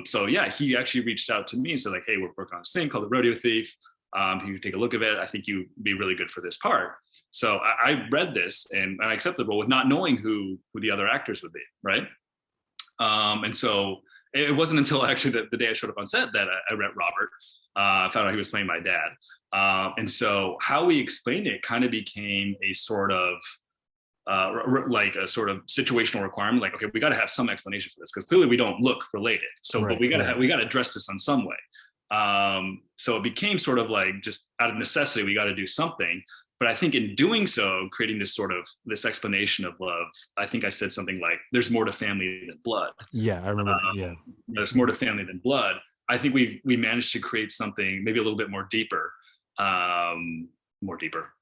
So yeah, he actually reached out to me and said like, "Hey, we're working on this thing called the Rodeo Thief. Can you take a look at it? I think you'd be really good for this part." So I read this and I accepted the role with not knowing who the other actors would be, right? And so it wasn't until actually the day I showed up on set that I met Robert. I found out he was playing my dad. And so how we explained it kind of became a sort of like a sort of situational requirement. Like, okay, we got to have some explanation for this because clearly we don't look related. So, but Right. we got to Right. we got to address this on some way. So it became sort of like just out of necessity, we got to do something. But I think in doing so, creating this explanation of love, I think I said something like, "There's more to family than blood." Yeah, I remember that. Yeah. There's more to family than blood. I think we managed to create something maybe a little bit more deeper, deeper,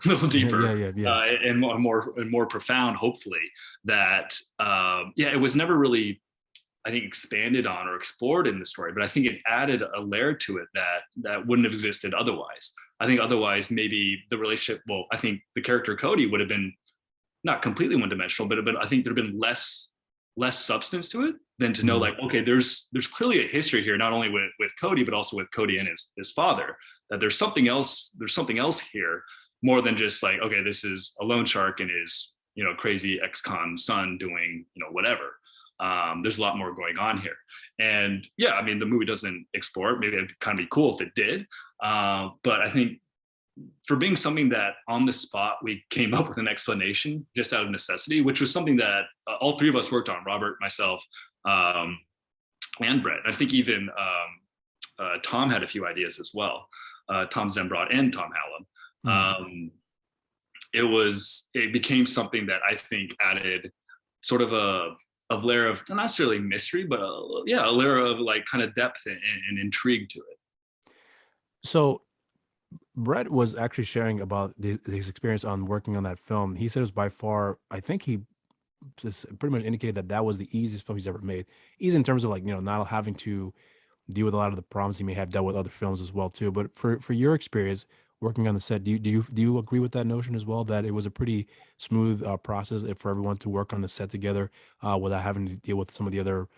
a little Yeah. deeper, Yeah. Yeah. and more profound. Hopefully, that yeah, it was never really, I think, expanded on or explored in the story, but I think it added a layer to it that wouldn't have existed otherwise. I think otherwise maybe the relationship. Well, I think the character Cody would have been not completely one dimensional, but I think there'd been less substance to it than to know Mhm. like, okay, there's clearly a history here, not only with Cody, but also with Cody and his father, that there's something else here, more than just like, okay, this is a loan shark and his, crazy ex-con son doing, whatever. There's a lot more going on here. And yeah, I mean, the movie doesn't explore it. Maybe it'd kind of be cool if it did. But I think for being something that on the spot we came up with an explanation just out of necessity, which was something that all three of us worked on, Robert, myself, and Brett. I think even Tom had a few ideas as well, Tom Zembrot and Tom Mhm. Hallam. It became something that I think added sort of a layer of not necessarily mystery, but a layer of like kind of depth and intrigue to it. So Brett was actually sharing about his experience on working on that film. He said it was by far, I think he just pretty much indicated that that was the easiest film he's ever made. Easy in terms of like, not having to deal with a lot of the problems he may have dealt with other films as well too. But for your experience working on the set, do you agree with that notion as well, that it was a pretty smooth process for everyone to work on the set together without having to deal with some of the other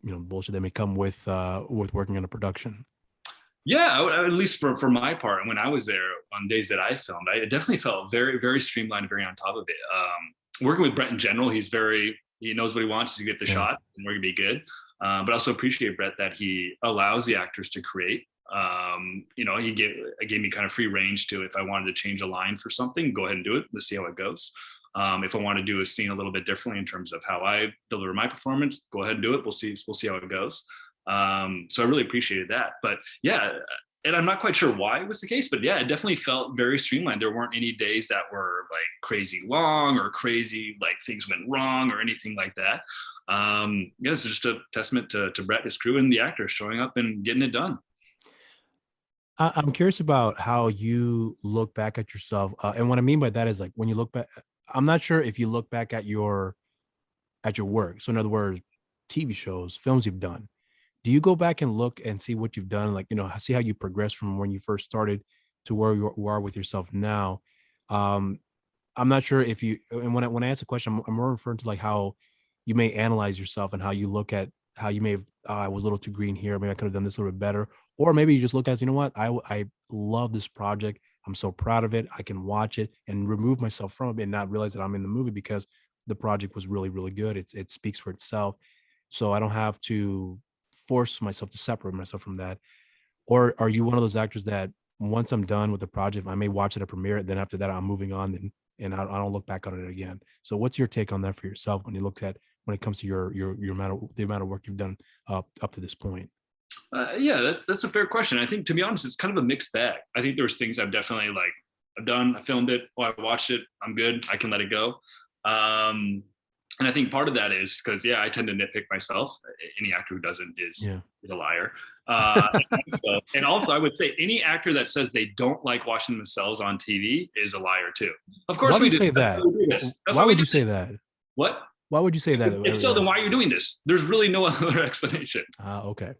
bullshit that may come with working on a production? Yeah, at least for my part, when I was there on days that I filmed, I definitely felt very, very streamlined, very on top of it. Working with Brett in general, he knows what he wants to get the Yeah. shots, and we're gonna be good. But I also appreciate Brett that he allows the actors to create. He gave me kind of free range to, if I wanted to change a line for something, go ahead and do it. Let's see how it goes. If I want to do a scene a little bit differently in terms of how I deliver my performance, go ahead and do it. We'll see how it goes. So I really appreciated that. But yeah, and I'm not quite sure why it was the case, but yeah, it definitely felt very streamlined. There weren't any days that were like crazy long or crazy, like things went wrong or anything like that. Yeah, it's just a testament to Brett, his crew, and the actors showing up and getting it done. I'm curious about how you look back at yourself. And what I mean by that is like when you look back, I'm not sure if you look back at your at your work. So in other words, TV shows, films you've done. Do you go back and look and see what you've done? Like, see how you progress from when you first started to where you are with yourself now. Um, I'm not sure if you, and when I ask a question, I'm more referring to like how you may analyze yourself and how you look at how you may have, I was a little too green here. Maybe I could have done this a little bit better. Or maybe you just look at, you know what, I love this project. I'm so proud of it. I can watch it and remove myself from it and not realize that I'm in the movie because the project was really, really good. It speaks for itself. So I don't have to force myself to separate myself from that. Or are you one of those actors that once I'm done with the project, I may watch it at premiere, then after that I'm moving on and I don't look back on it again. So what's your take on that for yourself when you look at when it comes to your the amount of work you've done up to this point? Yeah, that's a fair question. I think, to be honest, it's kind of a mixed bag. I think there's things I've definitely like, I've done, I filmed it, I watched it, I'm good, I can let it go. And I think part of that is because, yeah, I tend to nitpick myself. Any actor who doesn't is a liar. And also, I would say any actor that says they don't like watching themselves on TV is a liar too. Of course, why would you say that? Why would you say that? What? Why would you say that? If so, then why are you doing this? There's really no other explanation. Okay.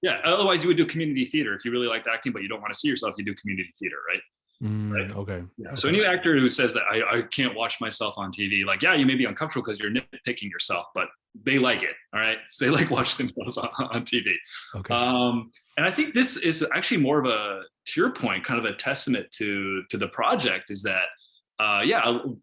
Yeah. Otherwise, you would do community theater. If you really liked acting, but you don't want to see yourself, you do community theater, right? Right. Okay. Yeah. Okay. So any actor who says that I can't watch myself on TV, like, yeah, you may be uncomfortable because you're nitpicking yourself, but they like it. All right. So they like watching themselves on TV. Okay. And I think this is actually more of to your point, kind of a testament to the project is that,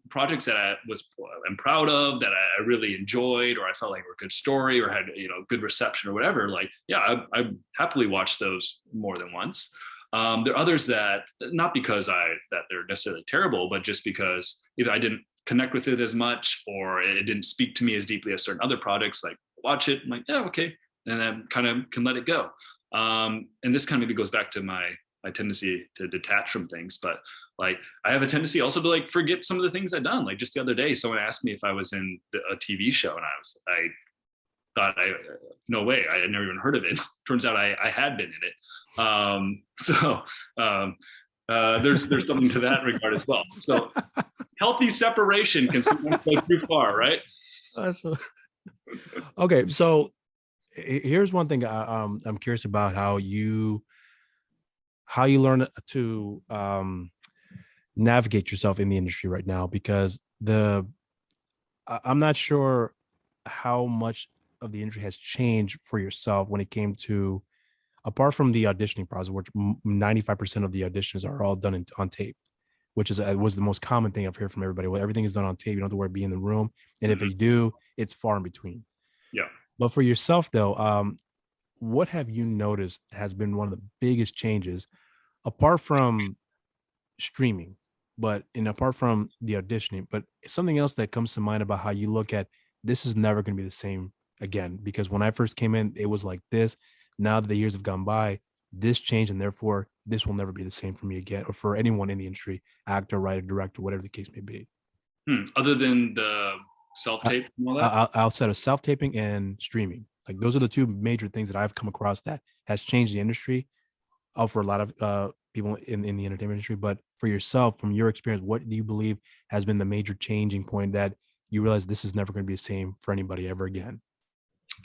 projects that I'm proud of, that I really enjoyed, or I felt like were a good story or had, good reception or whatever. Like, yeah, I happily watched those more than once. There are others that not because that they're necessarily terrible, but just because either I didn't connect with it as much or it didn't speak to me as deeply as certain other projects. Like watch it, I'm like, yeah, okay, and then kind of can let it go. And this kind of maybe goes back to my tendency to detach from things, but like I have a tendency also to like forget some of the things I've done. Like just the other day, someone asked me if I was in a TV show, and I thought no way, I had never even heard of it. Turns out I had been in it. There's something to that regard as well. So healthy separation can sometimes go too far, right? Okay, so here's one thing I'm curious about how you learn to navigate yourself in the industry right now, because I'm not sure how much of the industry has changed for yourself when it came to, apart from the auditioning process, which 95% of the auditions are all done on tape, which was the most common thing I've heard from everybody. Well, everything is done on tape. You don't have to worry be in the room. And if you do, it's far in between. Yeah. But for yourself though, what have you noticed has been one of the biggest changes apart from streaming, apart from the auditioning, but something else that comes to mind about how you look at this is never going to be the same again? Because when I first came in, it was like this. Now that the years have gone by, this changed, and therefore this will never be the same for me again, or for anyone in the industry, actor, writer, director, whatever the case may be. Other than the self-tape and all that? Outside of self-taping and streaming, like those are the two major things that I've come across that has changed the industry for a lot of people in the entertainment industry. But for yourself, from your experience, what do you believe has been the major changing point that you realize this is never going to be the same for anybody ever again?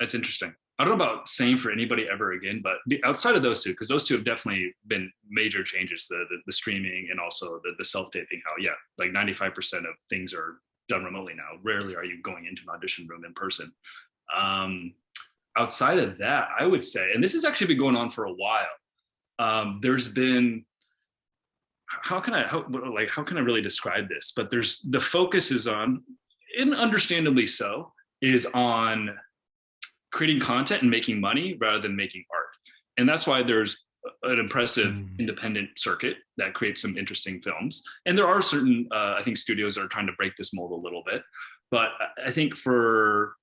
That's interesting. I don't know about same for anybody ever again, but outside of those two, because those two have definitely been major changes, the streaming and also the self-taping, how, yeah, like 95% of things are done remotely now. Rarely are you going into an audition room in person. Outside of that, I would say, and this has actually been going on for a while, there's been, how can I really describe this? But the focus is on, and understandably so, is on creating content and making money rather than making art. And that's why there's an impressive independent circuit that creates some interesting films. And there are certain, I think, studios that are trying to break this mold a little bit. But I think for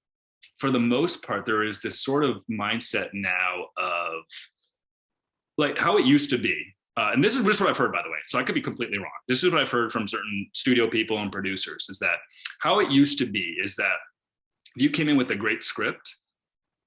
the most part, there is this sort of mindset now of like how it used to be. And this is what I've heard, by the way, so I could be completely wrong. This is what I've heard from certain studio people and producers, is that how it used to be is that if you came in with a great script,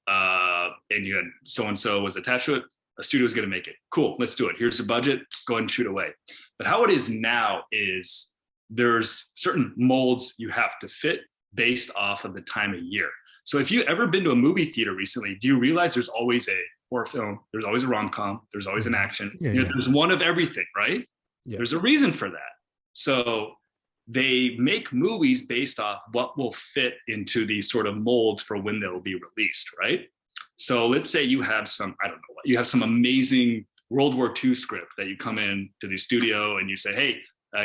and you had so-and-so was attached to it, a studio is going to make it. Cool, let's do it. Here's the budget, go ahead and shoot away. But how it is now is there's certain molds you have to fit based off of the time of year. So if you've ever been to a movie theater recently, do you realize there's always a horror film, there's always a rom-com, there's always an action, there's one of everything, right? Yeah. There's a reason for that. So they make movies based off what will fit into these sort of molds for when they'll be released, right? So let's say you have some, I don't know, you have some amazing World War II script that you come in to the studio and you say, hey,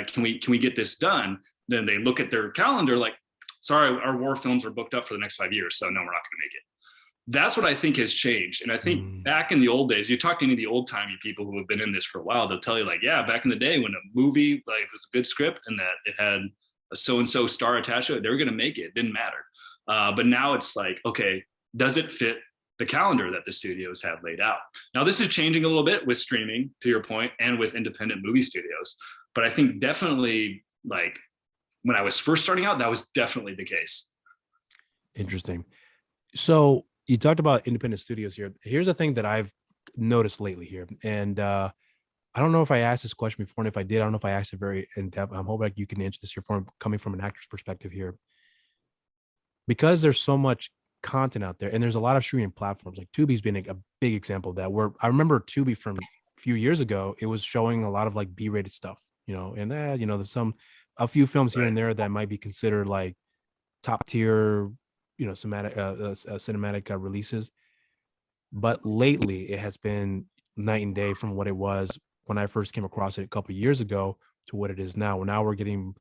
can we get this done? Then they look at their calendar like, sorry, our war films are booked up for the next 5 years, so no, we're not going to make it. That's what I think has changed. And I think back in the old days, you talk to any of the old timey people who have been in this for a while, they'll tell you like, yeah, back in the day when a movie like was a good script and that it had a so-and-so star attached to it, they were going to make it. It didn't matter. But now it's like, okay, does it fit the calendar that the studios have laid out? Now, this is changing a little bit with streaming, to your point, and with independent movie studios. But I think definitely like when I was first starting out, that was definitely the case. Interesting. So you talked about independent studios here. Here's the thing that I've noticed lately here. And I don't know if I asked this question before, and if I did, I don't know if I asked it very in depth. I'm hoping you can answer this here coming from an actor's perspective here. Because there's so much content out there, and there's a lot of streaming platforms, like Tubi's been a big example of that, where I remember Tubi from a few years ago, it was showing a lot of like B-rated stuff, and there's a few films here and there that might be considered like top tier, cinematic releases. But lately it has been night and day from what it was when I first came across it a couple of years ago to what it is now. Now we're getting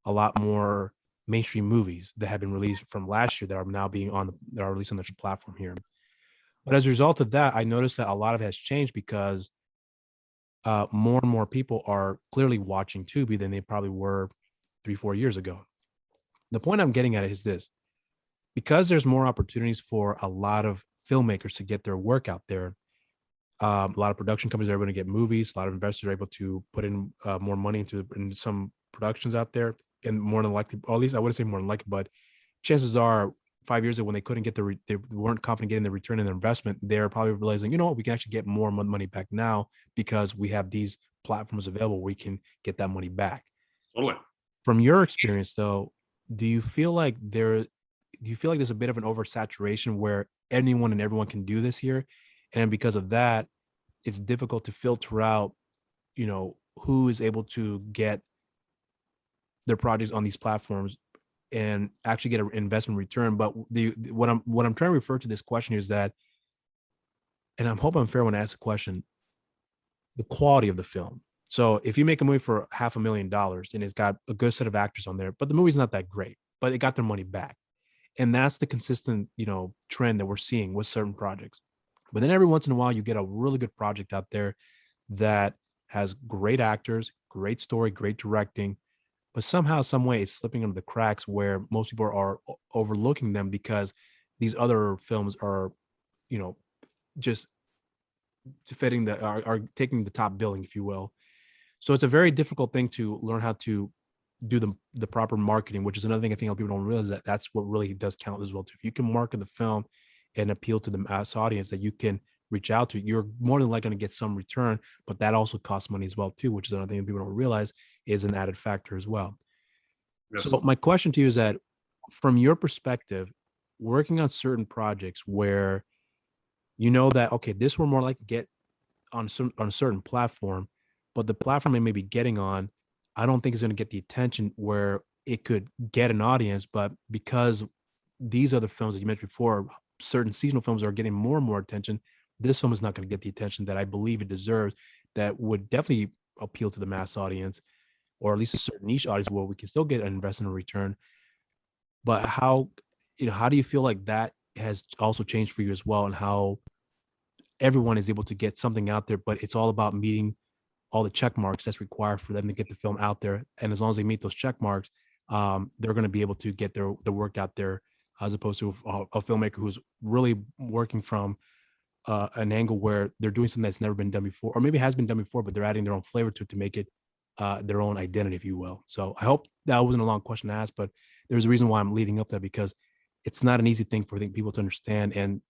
a lot more mainstream movies that have been released from last year that are now that are released on the platform here. But as a result of that, I noticed that a lot of it has changed because more and more people are clearly watching Tubi than they probably were 3-4 years ago. The point I'm getting at is this: because there's more opportunities for a lot of filmmakers to get their work out there, a lot of production companies are able to get movies, a lot of investors are able to put in more money into some productions out there, and more than likely, or at least I wouldn't say more than likely, but chances are 5 years ago when they couldn't get they weren't confident getting the return on their investment, they're probably realizing, we can actually get more money back now because we have these platforms available where we can get that money back. Totally. From your experience though, do you feel like there's a bit of an oversaturation where anyone and everyone can do this here? And because of that, it's difficult to filter out, who is able to get their projects on these platforms and actually get an investment return. But what I'm trying to refer to this question is that, and I'm hoping I'm fair when I ask the question, the quality of the film. So if you make a movie for $500,000 and it's got a good set of actors on there, but the movie's not that great, but it got their money back. And that's the consistent, trend that we're seeing with certain projects. But then every once in a while, you get a really good project out there that has great actors, great story, great directing, but somehow, some way, it's slipping into the cracks where most people are overlooking them because these other films are, just fitting are taking the top billing, if you will. So it's a very difficult thing to learn how to do the proper marketing, which is another thing I think people don't realize, that that's what really does count as well too. If you can market the film and appeal to the mass audience that you can reach out to, you're more than likely going to get some return, but that also costs money as well too, which is another thing that people don't realize is an added factor as well. Yes. So my question to you is that, from your perspective, working on certain projects where that, okay, this we're more like get on a certain platform, but the platform they may be getting on, I don't think is going to get the attention where it could get an audience. But because these other films that you mentioned before, certain seasonal films are getting more and more attention, this film is not going to get the attention that I believe it deserves, that would definitely appeal to the mass audience, or at least a certain niche audience where we can still get an investment return. But how do you feel like that has also changed for you as well, and how everyone is able to get something out there, but it's all about meeting all the check marks that's required for them to get the film out there. And as long as they meet those check marks, they're going to be able to get their work out there, as opposed to a filmmaker who's really working from an angle where they're doing something that's never been done before, or maybe has been done before, but they're adding their own flavor to it to make it their own identity, if you will. So I hope that wasn't a long question to ask, but there's a reason why I'm leading up that, because it's not an easy thing for people to understand, and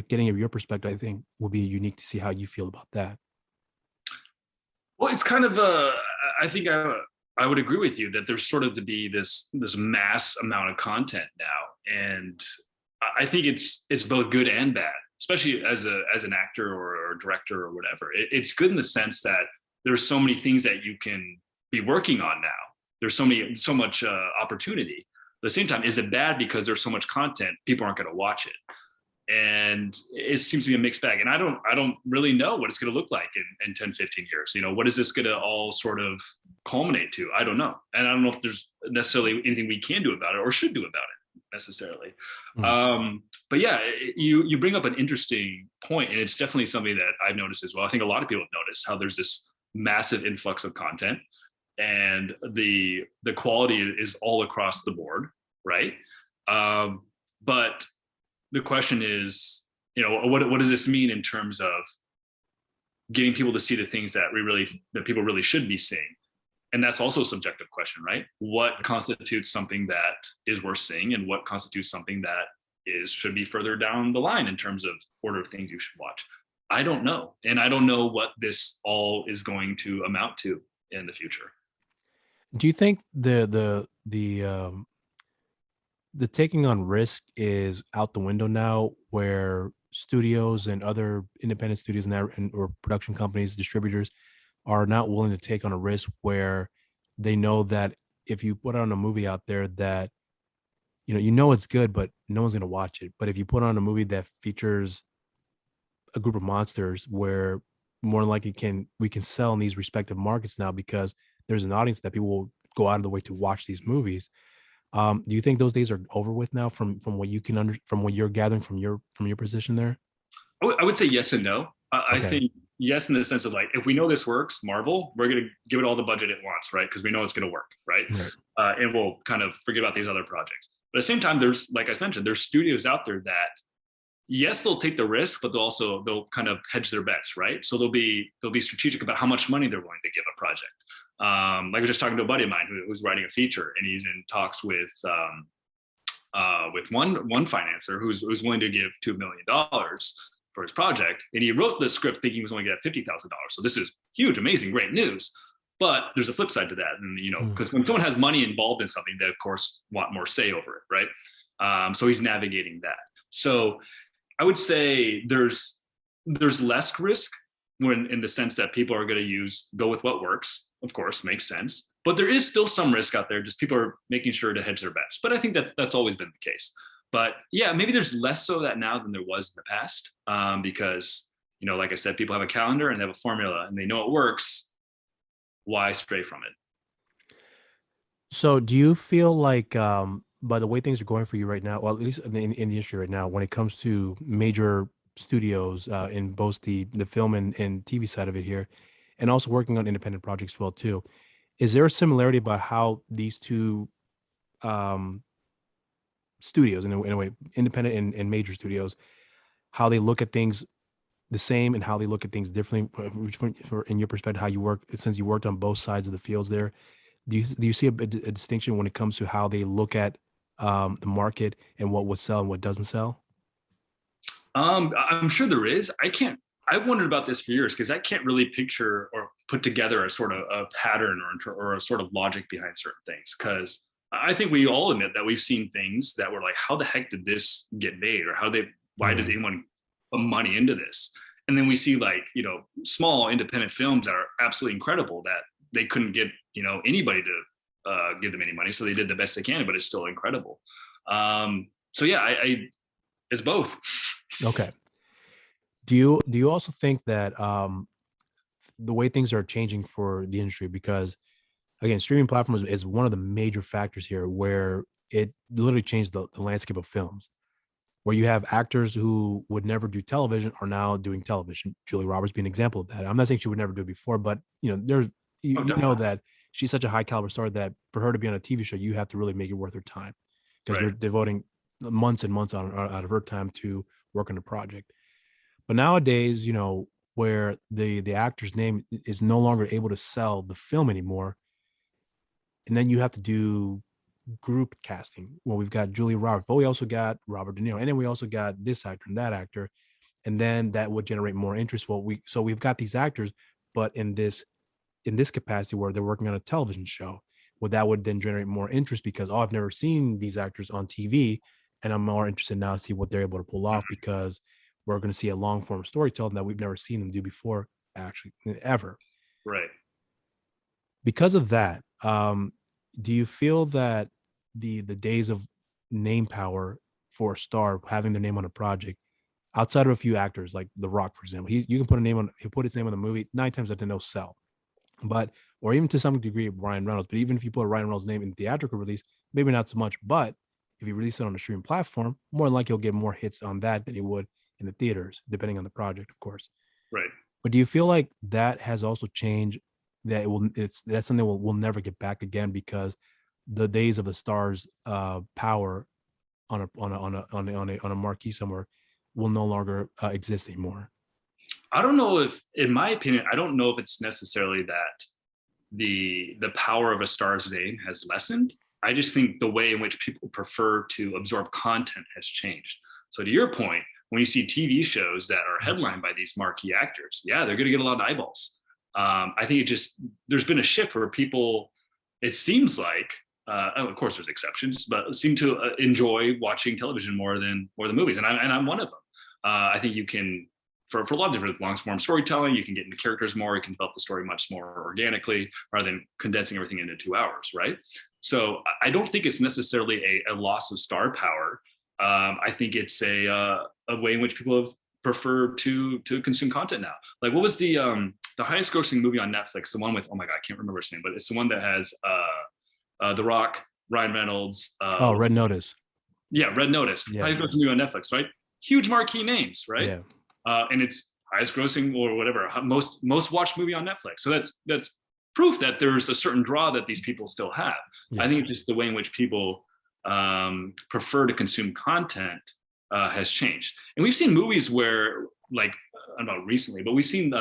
getting your perspective, I think, will be unique to see how you feel about that. Well, it's kind of I think I I would agree with you that there's sort of to be this mass amount of content now, and I think it's both good and bad, especially as an actor or director or whatever. It's good in the sense that there's so many things that you can be working on now. There's so much opportunity. At the same time, is it bad because there's so much content? People aren't going to watch it, and it seems to be a mixed bag. And I don't really know what it's going to look like in 10, 15 years. What is this going to all sort of culminate to? I don't know, and I don't know if there's necessarily anything we can do about it or should do about it necessarily. But yeah, you bring up an interesting point, and it's definitely something that I've noticed as well. I think a lot of people have noticed how there's this massive influx of content, and the quality is all across the board, right? But the question is, what does this mean in terms of getting people to see the things that people really should be seeing? And that's also a subjective question, right? What constitutes something that is worth seeing, and what constitutes something that should be further down the line in terms of order of things you should watch? I don't know. And I don't know what this all is going to amount to in the future. Do you think the taking on risk is out the window now, where studios and other independent studios or production companies, distributors are not willing to take on a risk where they know that if you put on a movie out there that it's good, but no one's going to watch it. But if you put on a movie that features a group of monsters, where more than likely we can sell in these respective markets now, because there's an audience that people will go out of the way to watch these movies. Do you think those days are over with now, from what you can from what you're gathering from your position there? I would say yes and no. Okay. I think yes, in the sense of, like, if we know this works, Marvel, we're going to give it all the budget it wants, right? Because we know it's going to work, right? And we'll kind of forget about these other projects. But at the same time, there's, like I mentioned, there's studios out there that, yes, they'll take the risk, but they'll kind of hedge their bets, right? So they'll be strategic about how much money they're willing to give a project. Like, I was just talking to a buddy of mine who's writing a feature, and he's in talks with one financer who's willing to give $2 million for his project, and he wrote the script thinking he was only going to get $50,000. So this is huge, amazing, great news. But there's a flip side to that, and because when someone has money involved in something, they of course want more say over it, right? So he's navigating that. So I would say there's less risk in the sense that people are going to go with what works. Of course, makes sense. But there is still some risk out there. Just people are making sure to hedge their bets. But I think that's always been the case. But yeah, maybe there's less so that now than there was in the past, because like I said, people have a calendar and they have a formula and they know it works. Why stray from it? So do you feel like, by the way things are going for you right now, well, at least in the industry right now, when it comes to major studios in both the film and TV side of it here, and also working on independent projects as well too, is there a similarity about how these two studios, in a way, independent and major studios, how they look at things the same and how they look at things differently, for in your perspective, how you work, since you worked on both sides of the fields there? Do you see a distinction when it comes to how they look at the market and what would sell and what doesn't sell? I'm sure there is. I've wondered about this for years, because I can't really picture or put together a sort of a pattern or a sort of logic behind certain things. Because I think we all admit that we've seen things that were like, how the heck did this get made? Or why did anyone put money into this? And then we see, like, small independent films that are absolutely incredible that they couldn't get, anybody to give them any money. So they did the best they can, but it's still incredible. So yeah, it's both. Okay. Do you also think that the way things are changing for the industry, because again, streaming platforms is one of the major factors here, where it literally changed the landscape of films, where you have actors who would never do television are now doing television. Julie Roberts being an example of that. I'm not saying she would never do it before, but there's you know that she's such a high caliber star that for her to be on a TV show, you have to really make it worth her time, because they're devoting months and months out of her time to work on the project. But nowadays, where the actor's name is no longer able to sell the film anymore, and then you have to do group casting. Well, we've got Julia Roberts, but we also got Robert De Niro, and then we also got this actor and that actor, and then that would generate more interest. So we've got these actors, but in this capacity where they're working on a television show, well, that would then generate more interest because, oh, I've never seen these actors on TV, and I'm more interested now to see what they're able to pull off because we're going to see a long form storytelling that we've never seen them do before, actually, ever. Right. Because of that, do you feel that the days of name power for a star having their name on a project, outside of a few actors like The Rock, for example, you can put a name on, he put his name on the movie 9 times out of 10 they'll sell, but or even to some degree Ryan Reynolds. But even if you put Ryan Reynolds' name in theatrical release, maybe not so much. But if you release it on a streaming platform, more than likely you'll get more hits on that than you would in the theaters, depending on the project, of course. Right. But do you feel like that has also changed? That that's something we'll never get back again because the days of the stars power on a marquee somewhere will no longer exist anymore. I don't know if, in my opinion, I don't know if it's necessarily that the power of a star's name has lessened. I just think the way in which people prefer to absorb content has changed. So to your point, when you see TV shows that are headlined by these marquee actors, yeah, they're going to get a lot of eyeballs. I think there's been a shift where people, it seems like, of course there's exceptions, but seem to enjoy watching television more than movies, and I'm one of them. I think you can, for a lot of different long form storytelling, you can get into characters more, you can develop the story much more organically rather than condensing everything into 2 hours, right? So I don't think it's necessarily a loss of star power. I think it's a way in which people have preferred to consume content now. Like, what was the highest grossing movie on Netflix? The one with, oh my God, I can't remember his name, but it's the one that has The Rock, Ryan Reynolds. Red Notice. Yeah, Red Notice. Yeah. Highest grossing movie on Netflix, right? Huge marquee names, right? Yeah. And it's highest grossing or whatever, most watched movie on Netflix. So that's proof that there's a certain draw that these people still have. Yeah. I think just the way in which people prefer to consume content has changed. And we've seen movies where, like, I don't know recently, but we've seen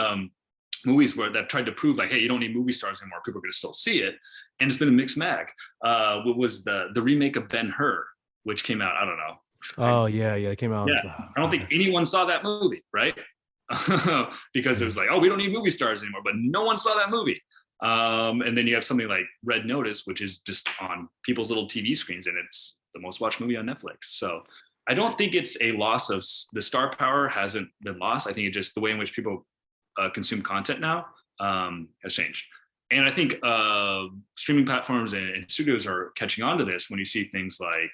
movies where that tried to prove like, hey, you don't need movie stars anymore. People are going to still see it. And it's been a mixed bag. What was the remake of Ben-Hur, which came out, I don't know. Oh yeah, it came out. Yeah, I don't think anyone saw that movie, right? Because it was like, oh, we don't need movie stars anymore, but no one saw that movie. And then you have something like Red Notice, which is just on people's little TV screens, and it's the most watched movie on Netflix. So I don't think it's a loss of the star power hasn't been lost. I think it's just the way in which people consume content now has changed. And I think streaming platforms and studios are catching on to this when you see things like,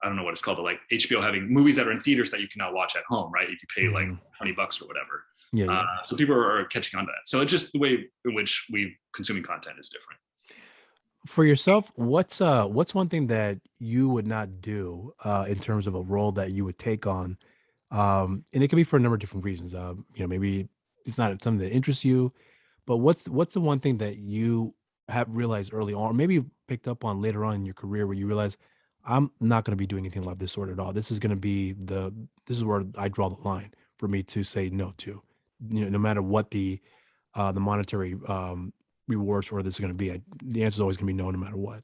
I don't know what it's called, but like HBO having movies that are in theaters that you can now watch at home, right? If you pay like $20 or whatever. Yeah. So people are catching on to that. So it's just the way in which we consuming content is different. For yourself, what's one thing that you would not do in terms of a role that you would take on? And it could be for a number of different reasons. Maybe it's not something that interests you, but what's the one thing that you have realized early on, or maybe you picked up on later on in your career where you realize, I'm not going to be doing anything like this sort at all. This is going to be this is where I draw the line for me to say no to, no matter what the monetary rewards for this is going to be. The answer is always going to be no matter what.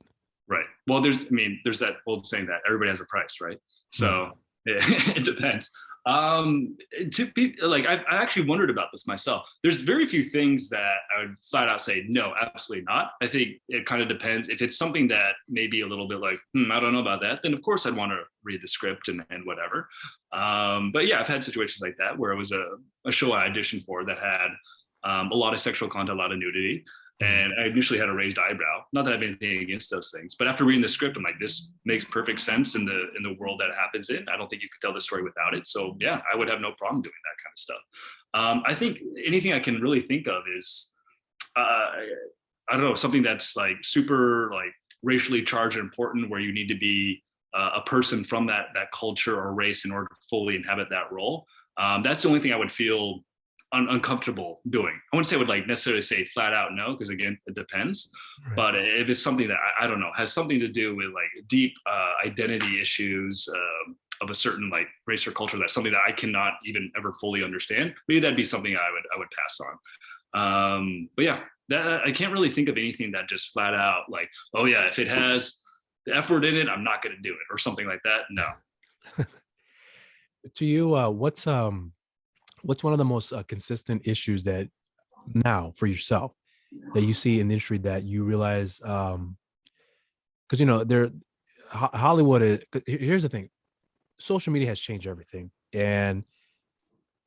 Right. Well, there's that old saying that everybody has a price, right? So it depends. To be like, I actually wondered about this myself. There's very few things that I would flat out say no, absolutely not. I think it kind of depends. If it's something that may be a little bit like, I don't know about that, then of course I'd want to read the script and whatever. But yeah, I've had situations like that where it was a show I auditioned for that had a lot of sexual content, a lot of nudity. And I initially had a raised eyebrow. Not that I have anything against those things, but after reading the script, I'm like, this makes perfect sense in the world that it happens in. I don't think you could tell the story without it. So yeah, I would have no problem doing that kind of stuff. I think anything I can really think of is, I don't know, something that's like super like racially charged and important, where you need to be a person from that culture or race in order to fully inhabit that role. That's the only thing I would feel uncomfortable doing. I wouldn't say I would like necessarily say flat out no, because again, it depends. Right. But if it's something that I don't know, has something to do with like deep identity issues of a certain like race or culture, that's something that I cannot even ever fully understand, maybe that'd be something I would pass on. But yeah, that I can't really think of anything that just flat out like, oh yeah, if it has the F word in it, I'm not going to do it or something like that. No. To you, what's one of the most consistent issues that now for yourself that you see in the industry that you realize because Hollywood is. Here's the thing: social media has changed everything, and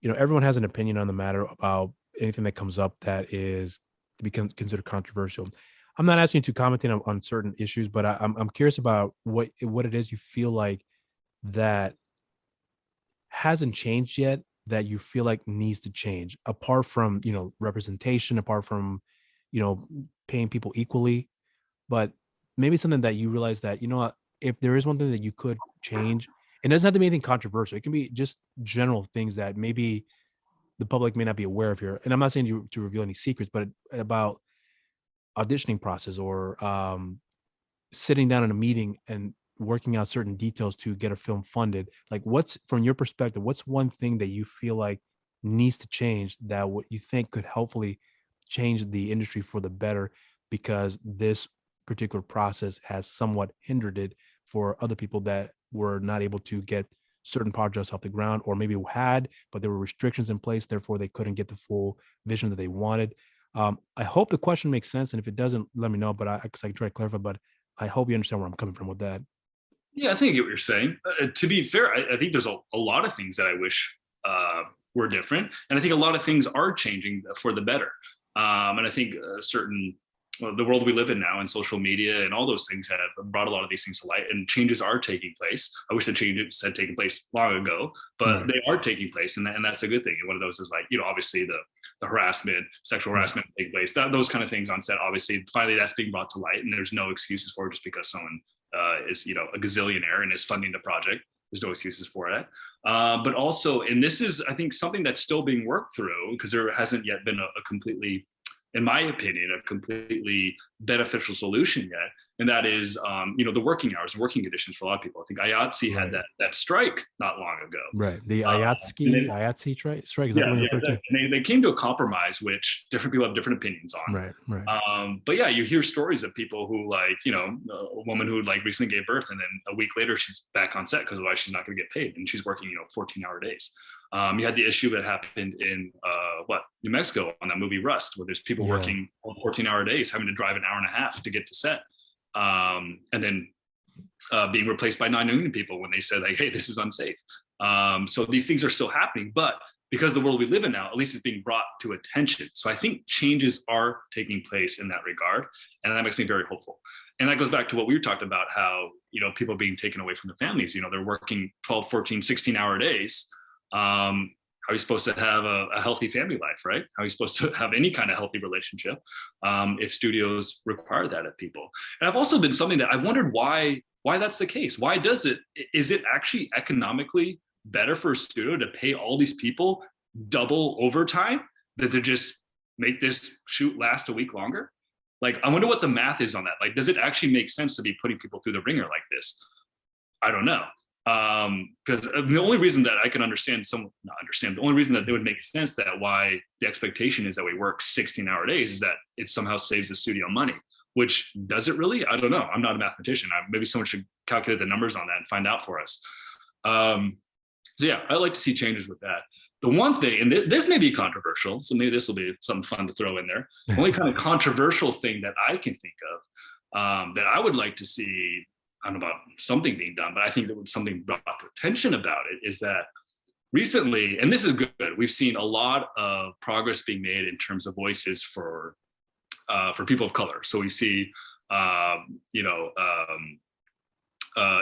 everyone has an opinion on the matter about anything that comes up that is to be considered controversial. I'm not asking you to comment on certain issues, but I'm curious about what it is you feel like that hasn't changed yet, that you feel like needs to change, apart from representation, apart from paying people equally, but maybe something that you realize that if there is one thing that you could change, it doesn't have to be anything controversial. It can be just general things that maybe the public may not be aware of here. And I'm not saying to reveal any secrets, but about auditioning process, or sitting down in a meeting and working out certain details to get a film funded. Like, what's, from your perspective, what's one thing that you feel like needs to change, that what you think could hopefully change the industry for the better, because this particular process has somewhat hindered it for other people that were not able to get certain projects off the ground, or maybe had, but there were restrictions in place, therefore they couldn't get the full vision that they wanted. I hope the question makes sense, and if it doesn't, let me know. But I can try to clarify. But I hope you understand where I'm coming from with that. Yeah, I think I get what you're saying. To be fair, I think there's a lot of things that I wish were different, and I think a lot of things are changing for the better. And I think the world we live in now, and social media and all those things have brought a lot of these things to light, and changes are taking place. I wish the changes had taken place long ago, but Right. they are taking place, and that's a good thing. And one of those is like, obviously the harassment, sexual harassment taking place, those kind of things on set. Obviously, finally that's being brought to light, and there's no excuses for it just because someone is a gazillionaire and is funding the project. There's no excuses for that. But also, and this is, I think, something that's still being worked through, because there hasn't yet been a completely, in my opinion, a completely beneficial solution yet. And that is, the working hours and working conditions for a lot of people. I think IATSE had that strike not long ago. Right. The IATSE strike. Is that Yeah, the one you're yeah. referring to? They came to a compromise, which different people have different opinions on. Right. Right. But yeah, you hear stories of people who, like, a woman who like recently gave birth, and then a week later she's back on set because otherwise she's not going to get paid, and she's working 14-hour days. You had the issue that happened in New Mexico on that movie Rust, where there's people working 14-hour days, having to drive an hour and a half to get to set, and then being replaced by non-union people when they said, like, hey, this is unsafe. So these things are still happening, but because the world we live in now, at least it's being brought to attention. So I think changes are taking place in that regard, and that makes me very hopeful. And that goes back to what we were talking about, how people being taken away from their families. They're working 12, 14, 16-hour days. How are you supposed to have a healthy family life, right? How are you supposed to have any kind of healthy relationship if studios require that of people? And I've also been something that I wondered why that's the case. Why is it actually economically better for a studio to pay all these people double overtime than to just make this shoot last a week longer? Like, I wonder what the math is on that. Like, does it actually make sense to be putting people through the ringer like this? I don't know. Because the only reason that I can the only reason that it would make sense that why the expectation is that we work 16-hour days is that it somehow saves the studio money, which does it really? I don't know. I'm not a mathematician. Maybe someone should calculate the numbers on that and find out for us. So yeah, I'd like to see changes with that. The one thing, and this may be controversial, so maybe this will be something fun to throw in there. The only kind of controversial thing that I can think of that I would like to see, I don't know about something being done, but I think that would something brought to attention about it, is that recently, and this is good, we've seen a lot of progress being made in terms of voices for people of color. So we see,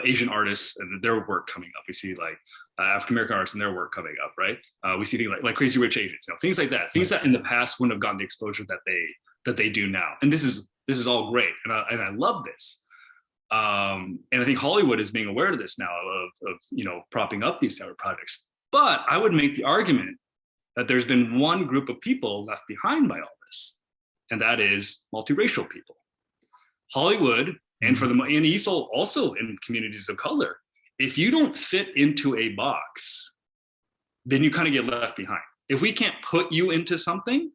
Asian artists and their work coming up. We see like African American artists and their work coming up, right? We see things like Crazy Rich Asians, things like that, things that in the past wouldn't have gotten the exposure that they do now. And this is all great, and I love this. And I think Hollywood is being aware of this now, of propping up these type of projects. But I would make the argument that there's been one group of people left behind by all this, and that is multiracial people. Hollywood, and also in communities of color, if you don't fit into a box, then you kind of get left behind. If we can't put you into something,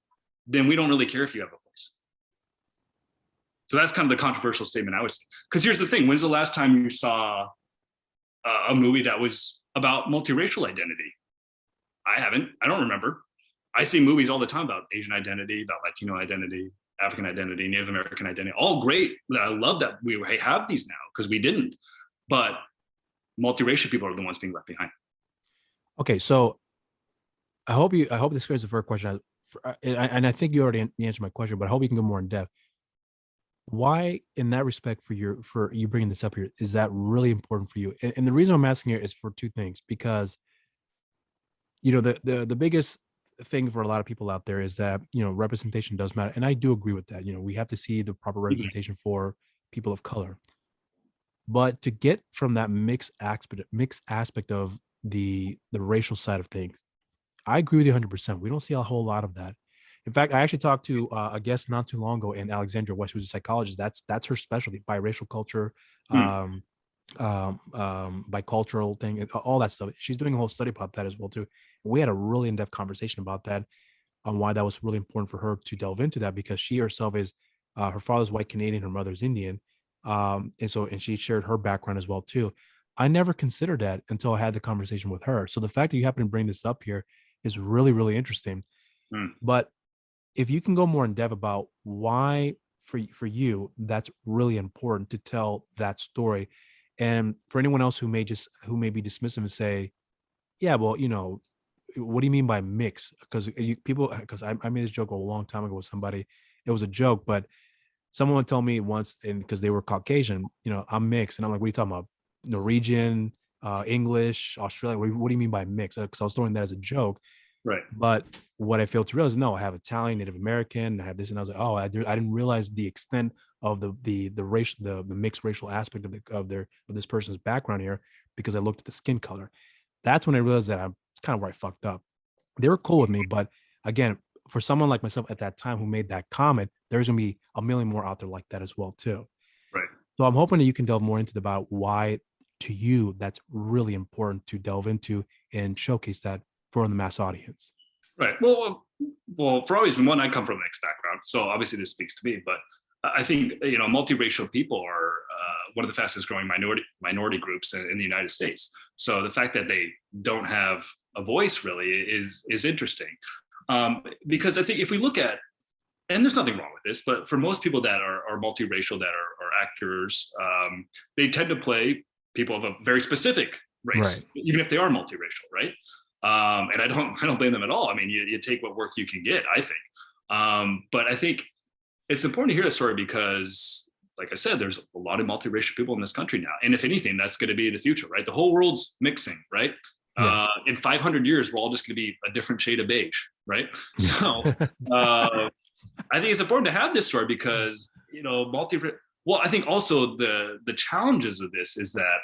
then we don't really care if you have a place. So that's kind of the controversial statement I was saying. Because here's the thing: when's the last time you saw a movie that was about multiracial identity? I haven't. I don't remember. I see movies all the time about Asian identity, about Latino identity, African identity, Native American identity, all great. I love that we have these now because we didn't. But multiracial people are the ones being left behind. Okay, so I hope this is a fair question, and I think you already answered my question, but I hope you can go more in depth. Why, in that respect, for you bringing this up here, is that really important for you? And the reason I'm asking here is for two things, because the biggest thing for a lot of people out there is that representation does matter, and I do agree with that. We have to see the proper representation for people of color, but to get from that mixed aspect of the racial side of things, I agree with you 100%. We don't see a whole lot of that. In fact, I actually talked to a guest not too long ago in Alexandria West, who's a psychologist. That's her specialty: biracial culture, bicultural thing, all that stuff. She's doing a whole study about that as well too. And we had a really in-depth conversation about that, on why that was really important for her to delve into that, because she herself is her father's white Canadian, her mother's Indian, and she shared her background as well too. I never considered that until I had the conversation with her. So the fact that you happen to bring this up here is really, really interesting. But if you can go more in depth about why for you that's really important to tell that story, and for anyone else who may be dismissive and say, yeah, well, what do you mean by mix? Because I made this joke a long time ago with somebody. It was a joke, but someone told me once, and because they were Caucasian, I'm mixed, and I'm like, what are you talking about? Norwegian, English, Australian. What do you mean by mix? Because I was throwing that as a joke. Right. But what I failed to realize, no, I have Italian, Native American, I have this, and I was like, oh, I didn't realize the extent of the racial, the mixed racial aspect of this person's background here, because I looked at the skin color. That's when I realized that I'm kind of where I fucked up. They were cool with me, but again, for someone like myself at that time who made that comment, there's gonna be a million more out there like that as well too. Right. So I'm hoping that you can delve more into about why, to you, that's really important to delve into and showcase that for the mass audience. Right. Well, for obvious one, I come from a mixed background, so obviously this speaks to me. But I think multiracial people are one of the fastest growing minority groups in the United States. So the fact that they don't have a voice really is interesting, because I think if we look at, and there's nothing wrong with this, but for most people that are multiracial, that are actors, they tend to play people of a very specific race, right, even if they are multiracial, right? And I don't blame them at all. I mean, you take what work you can get, I think. But I think it's important to hear the story because, like I said, there's a lot of multiracial people in this country now. And if anything, that's going to be the future, right? The whole world's mixing, right? Yeah. In 500 years, we're all just going to be a different shade of beige, right? So I think it's important to have this story because, well, I think also the challenges with this is that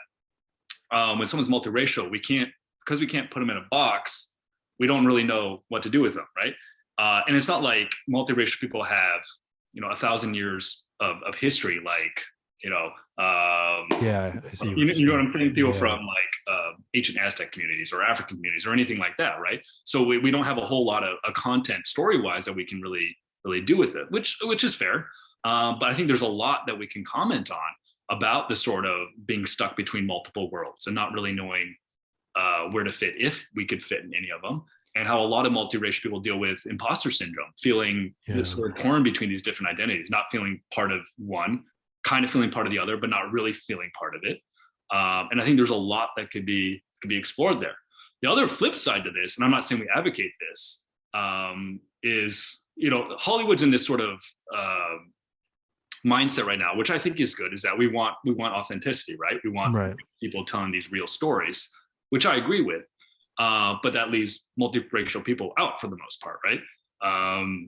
when someone's multiracial, because we can't put them in a box, we don't really know what to do with them, right? And it's not like multiracial people have, 1,000 years of history, like, yeah, I see you know what I'm saying? People from like ancient Aztec communities or African communities or anything like that, right? So we don't have a whole lot of content story-wise that we can really do with it, which is fair. But I think there's a lot that we can comment on about the sort of being stuck between multiple worlds and not really knowing where to fit, if we could fit in any of them, and how a lot of multiracial people deal with imposter syndrome, feeling sort of torn between these different identities, not feeling part of one, kind of feeling part of the other, but not really feeling part of it. And I think there's a lot that could be explored there. The other flip side to this, and I'm not saying we advocate this, is Hollywood's in this sort of mindset right now, which I think is good, is that we want authenticity, right? We want people telling these real stories, which I agree with, but that leaves multiracial people out for the most part, right?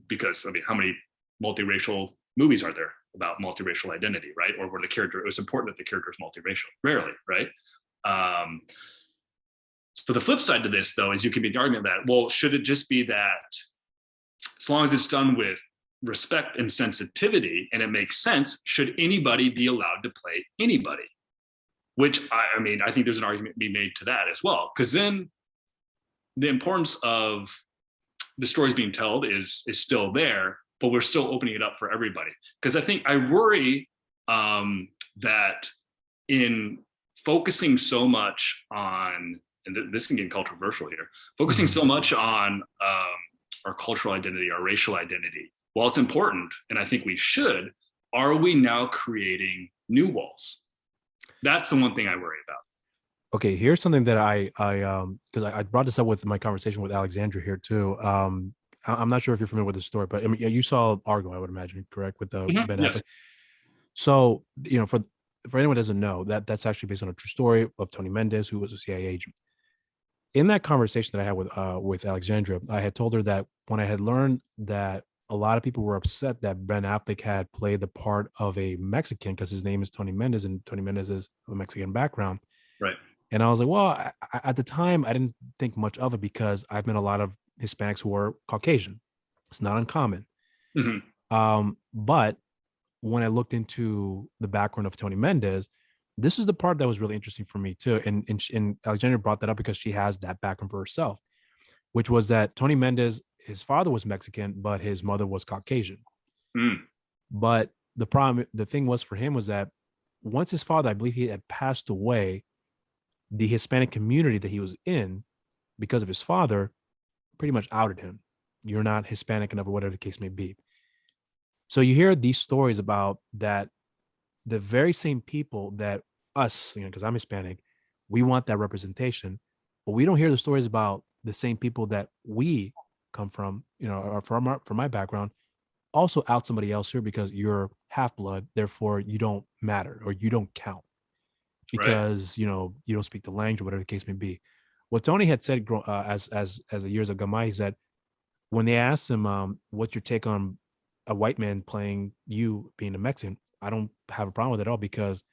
Because, I mean, how many multiracial movies are there about multiracial identity, right? Or where it was important that the character is multiracial? Rarely, right? So the flip side to this, though, is you can make the argument that, well, should it just be that as long as it's done with respect and sensitivity and it makes sense, should anybody be allowed to play anybody? Which, I mean, I think there's an argument to be made to that as well, because then the importance of the stories being told is still there, but we're still opening it up for everybody. Because I worry that in focusing so much on, and this can get controversial here, focusing so much on our cultural identity, our racial identity, while it's important, and I think we should, are we now creating new walls? That's the one thing I worry about. Okay, here's something that because I brought this up with my conversation with Alexandra here too. I'm not sure if you're familiar with the story, but I mean, you saw Argo, I would imagine, correct, with Ben Yes. Affleck. So, for anyone who doesn't know, that's actually based on a true story of Tony Mendez, who was a CIA agent. In that conversation that I had with Alexandra, I had told her that when I had learned that a lot of people were upset that Ben Affleck had played the part of a Mexican because his name is Tony Mendez and Tony Mendez is of a Mexican background. Right. And I was like, well, at the time, I didn't think much of it because I've met a lot of Hispanics who are Caucasian. It's not uncommon. But when I looked into the background of Tony Mendez, this is the part that was really interesting for me too. And Alexandra brought that up because she has that background for herself, which was that Tony Mendez, his father was Mexican, but his mother was Caucasian. But the thing was for him was that once his father, I believe he had passed away, the Hispanic community that he was in, because of his father, pretty much outed him. You're not Hispanic enough, or whatever the case may be. So you hear these stories about that, the very same people that us, because I'm Hispanic, we want that representation, but we don't hear the stories about the same people that we come from, or from my background, also out somebody else here because you're half blood, therefore you don't matter or you don't count because you don't speak the language or whatever the case may be. What Tony had said as the years have gone by, he said when they asked him, what's your take on a white man playing you being a Mexican, I don't have a problem with it at all because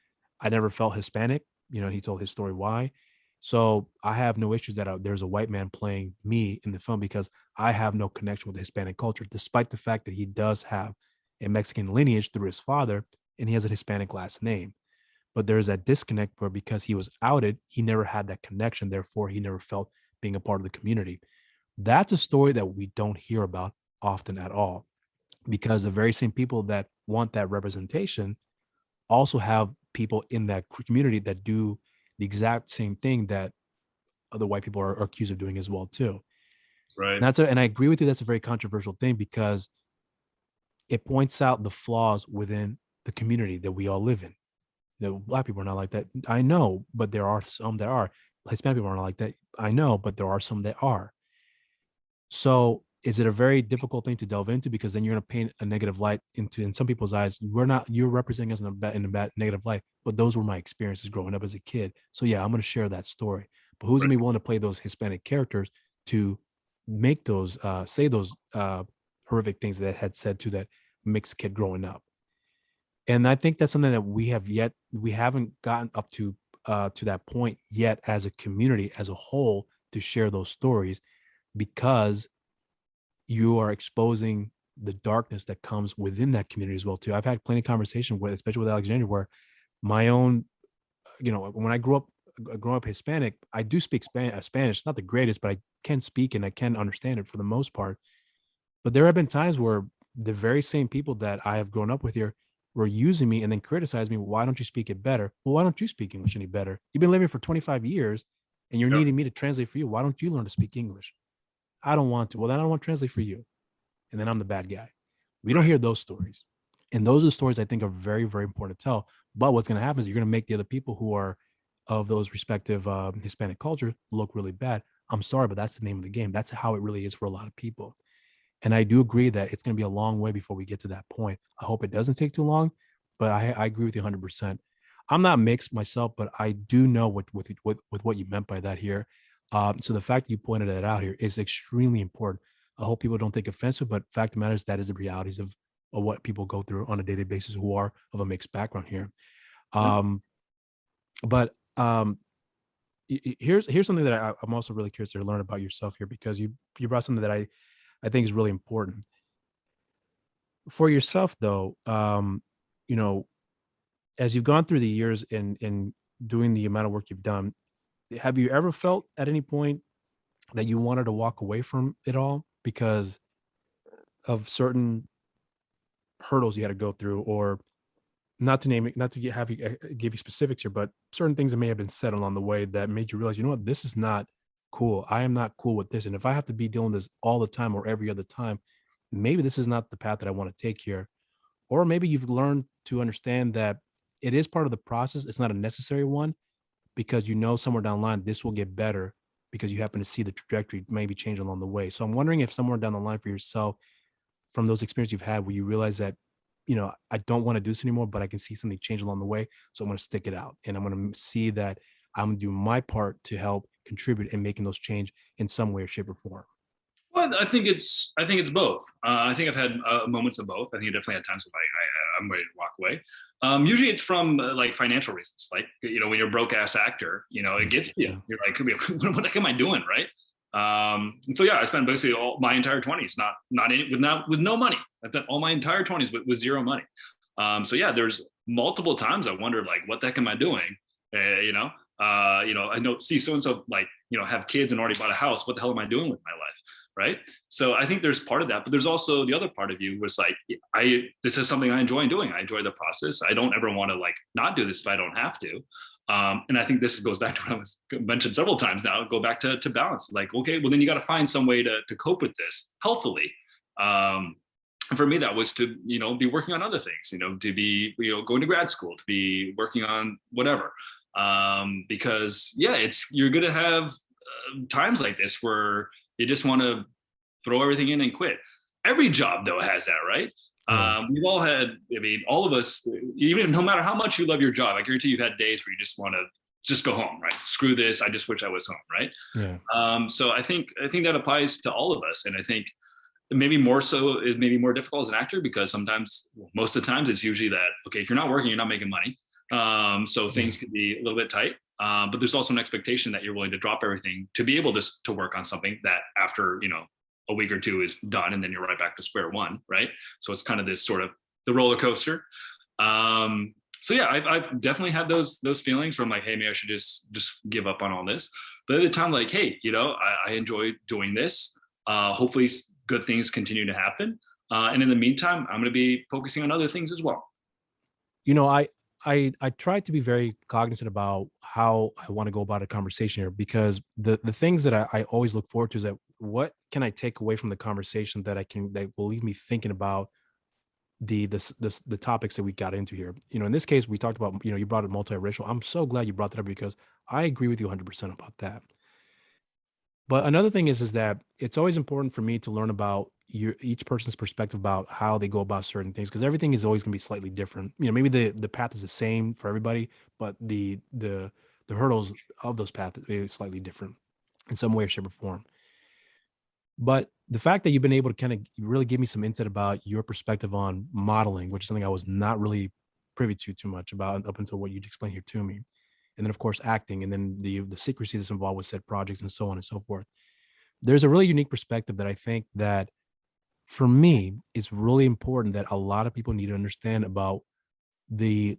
I never felt Hispanic. He told his story why. So I have no issues that there's a white man playing me in the film because I have no connection with the Hispanic culture, despite the fact that he does have a Mexican lineage through his father and he has a Hispanic last name. But there's that disconnect where because he was outed, he never had that connection. Therefore, he never felt being a part of the community. That's a story that we don't hear about often at all because the very same people that want that representation also have people in that community that do the exact same thing that other white people are accused of doing as well too. Right. And I agree with you. That's a very controversial thing because it points out the flaws within the community that we all live in. Black people are not like that. I know, but there are some that are. Hispanic people are not like that. I know, but there are some that are. So is it a very difficult thing to delve into because then you're going to paint a negative light in some people's eyes. You're representing us in a bad negative light, but those were my experiences growing up as a kid. So yeah, I'm going to share that story. But who's going to be willing to play those Hispanic characters to make those say those horrific things that had said to that mixed kid growing up? And I think that's something that we haven't gotten up to that point yet as a community as a whole to share those stories because you are exposing the darkness that comes within that community as well too. I've had plenty of conversation with, especially with Alexandria, where my own, when I growing up Hispanic, I do speak Spanish, not the greatest, but I can speak and I can understand it for the most part. But there have been times where the very same people that I have grown up with here were using me and then criticize me. Why don't you speak it better? Well, why don't you speak English any better? You've been living for 25 years and you're needing me to translate for you. Why don't you learn to speak English? I don't want to. Well, then I don't want to translate for you. And then I'm the bad guy. We don't hear those stories. And those are the stories I think are very, very important to tell. But what's going to happen is you're going to make the other people who are of those respective Hispanic culture look really bad. I'm sorry, but that's the name of the game. That's how it really is for a lot of people. And I do agree that it's going to be a long way before we get to that point. I hope it doesn't take too long, but I agree with you 100%. I'm not mixed myself, but I do know with what you meant by that here. So the fact that you pointed that out here is extremely important. I hope people don't take offense to it, but fact of the matter is that is the realities of what people go through on a daily basis who are of a mixed background here. But here's something that I'm also really curious to learn about yourself here because you brought something that I think is really important for yourself though. As you've gone through the years in doing the amount of work you've done, have you ever felt at any point that you wanted to walk away from it all because of certain hurdles you had to go through, or not to name it, not to give you specifics here, but certain things that may have been said along the way that made you realize, you know what, this is not cool. I am not cool with this. And if I have to be dealing with this all the time or every other time, maybe this is not the path that I want to take here. Or maybe you've learned to understand that it is part of the process. It's not a necessary one, because you know somewhere down the line this will get better, because you happen to see the trajectory maybe change along the way. So I'm wondering if somewhere down the line for yourself, from those experiences you've had, where you realize that, I don't want to do this anymore, but I can see something change along the way. So I'm going to stick it out, and I'm going to see that I'm going to do my part to help contribute in making those change in some way or shape or form. Well, I think it's both. I think I've had moments of both. I think I definitely had times when I'm ready to walk away. Usually it's from like financial reasons, like when you're a broke ass actor, it gets you. Yeah. You're like, what the heck am I doing, right? And so yeah, I spent basically all my entire 20s with no money. I spent all my entire 20s with zero money. So yeah, there's multiple times I wondered like, what the heck am I doing? I know see so and so like have kids and already bought a house. What the hell am I doing with my life? Right. So I think there's part of that, but there's also the other part of you was like, this is something I enjoy doing. I enjoy the process. I don't ever want to like not do this if I don't have to. And I think this goes back to what I was mentioned several times now, go back to balance. Like, okay, well then you got to find some way to cope with this healthily. And for me, that was to, be working on other things, to be, going to grad school, to be working on whatever. Because yeah, you're going to have times like this where you just want to throw everything in and quit. Every job though has that, right? We've all had, all of us, even no matter how much you love your job, I guarantee you've had days where you just want to just go home, right? Screw this. I just wish I was home, right? Yeah. So I think that applies to all of us. And I think maybe more so, it may be more difficult as an actor because sometimes, most of the times it's usually that, okay, if you're not working, you're not making money. So things can be a little bit tight. But there's also an expectation that you're willing to drop everything to be able to work on something that after, a week or two is done, and then you're right back to square one, right? So it's kind of this sort of the roller coaster. So yeah, I've definitely had those feelings where I'm like, hey, maybe I should just give up on all this. But at the time, like, hey, I enjoy doing this. Hopefully good things continue to happen. And in the meantime, I'm going to be focusing on other things as well. I try to be very cognizant about how I want to go about a conversation here, because the things that I always look forward to is that what can I take away from the conversation that will leave me thinking about the topics that we got into here. In this case, we talked about, you brought up multiracial. I'm so glad you brought that up, because I agree with you 100% about that. But another thing is that it's always important for me to learn about each person's perspective about how they go about certain things, because everything is always going to be slightly different. Maybe the path is the same for everybody, but the hurdles of those paths is slightly different in some way or shape or form. But the fact that you've been able to kind of really give me some insight about your perspective on modeling, which is something I was not really privy to too much about up until what you'd explained here to me. And then of course acting, and then the secrecy that's involved with said projects and so on and so forth. There's a really unique perspective that I think that for me, it's really important that a lot of people need to understand about the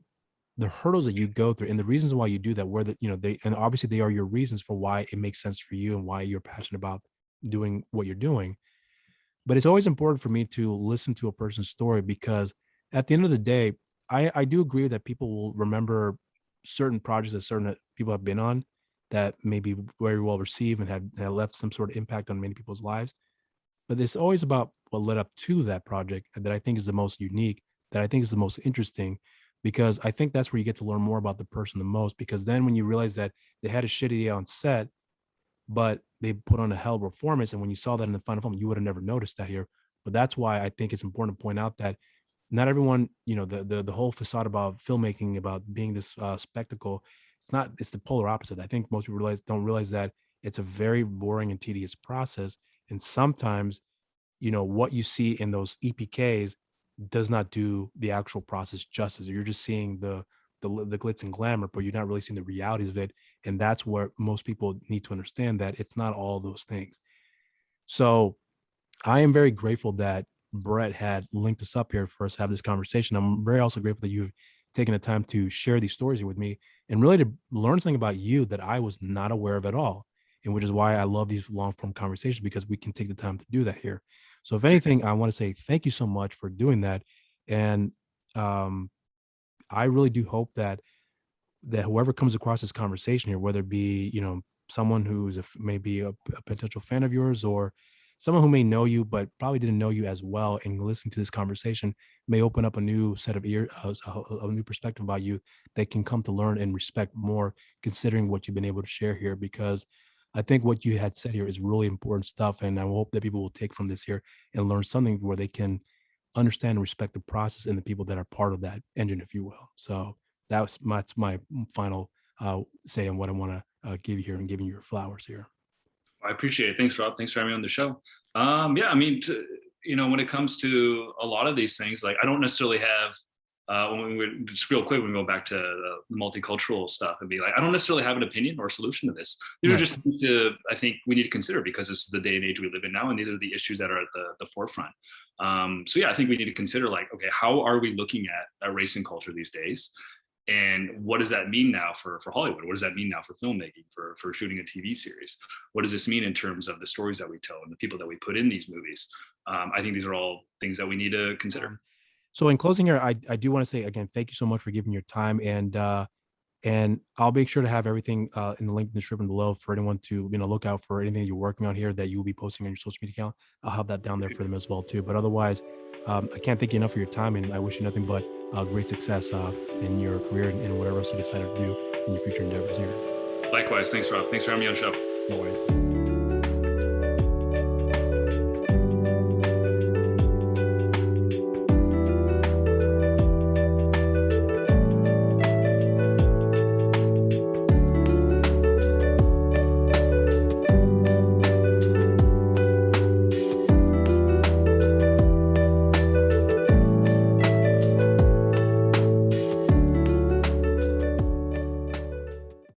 hurdles that you go through and the reasons why you do that, where and obviously they are your reasons for why it makes sense for you and why you're passionate about doing what you're doing. But it's always important for me to listen to a person's story, because at the end of the day, I do agree that people will remember certain projects that certain people have been on that may be very well received and have left some sort of impact on many people's lives. But it's always about what led up to that project that I think is the most unique, that I think is the most interesting, because I think that's where you get to learn more about the person the most. Because then when you realize that they had a shitty day on set, but they put on a hell of a performance, and when you saw that in the final film, you would have never noticed that here. But that's why I think it's important to point out that not everyone, the whole facade about filmmaking, about being this spectacle, it's the polar opposite. I think most people don't realize that it's a very boring and tedious process. And sometimes, what you see in those EPKs does not do the actual process justice. You're just seeing the glitz and glamour, but you're not really seeing the realities of it. And that's where most people need to understand that it's not all those things. So I am very grateful that Brett had linked us up here for us to have this conversation. I'm very also grateful that you've taken the time to share these stories here with me and really to learn something about you that I was not aware of at all. And which is why I love these long form conversations, because we can take the time to do that here. So if anything, I want to say thank you so much for doing that. And I really do hope that whoever comes across this conversation here, whether it be, someone who's maybe a potential fan of yours, or someone who may know you but probably didn't know you as well, and listening to this conversation may open up a new set of ear, a new perspective about you they can come to learn and respect more, considering what you've been able to share here. Because I think what you had said here is really important stuff, and I hope that people will take from this here and learn something where they can understand and respect the process and the people that are part of that engine, if you will. So that's my final say on what I want to give you here and giving you your flowers here. I appreciate it. Thanks, Rob. Thanks for having me on the show. Yeah, I mean, when it comes to a lot of these things, like I don't necessarily have, when we just real quick, when we go back to the multicultural stuff and be like, I don't necessarily have an opinion or a solution to this. These are just things I think we need to consider, because this is the day and age we live in now, and these are the issues that are at the forefront. So yeah, I think we need to consider, like, okay, how are we looking at race and culture these days? And what does that mean now for Hollywood? What does that mean now for filmmaking, for shooting a TV series? What does this mean in terms of the stories that we tell and the people that we put in these movies? I think these are all things that we need to consider. So in closing here, I do want to say again, thank you so much for giving your time, and I'll make sure to have everything in the link in the description below for anyone to look out for anything you're working on here that you will be posting on your social media account. I'll have that down there for them as well too. But otherwise, I can't thank you enough for your time, and I wish you nothing but great success in your career and whatever else you decide to do in your future endeavors here. Likewise, thanks, Rob. Thanks for having me on the show. No worries.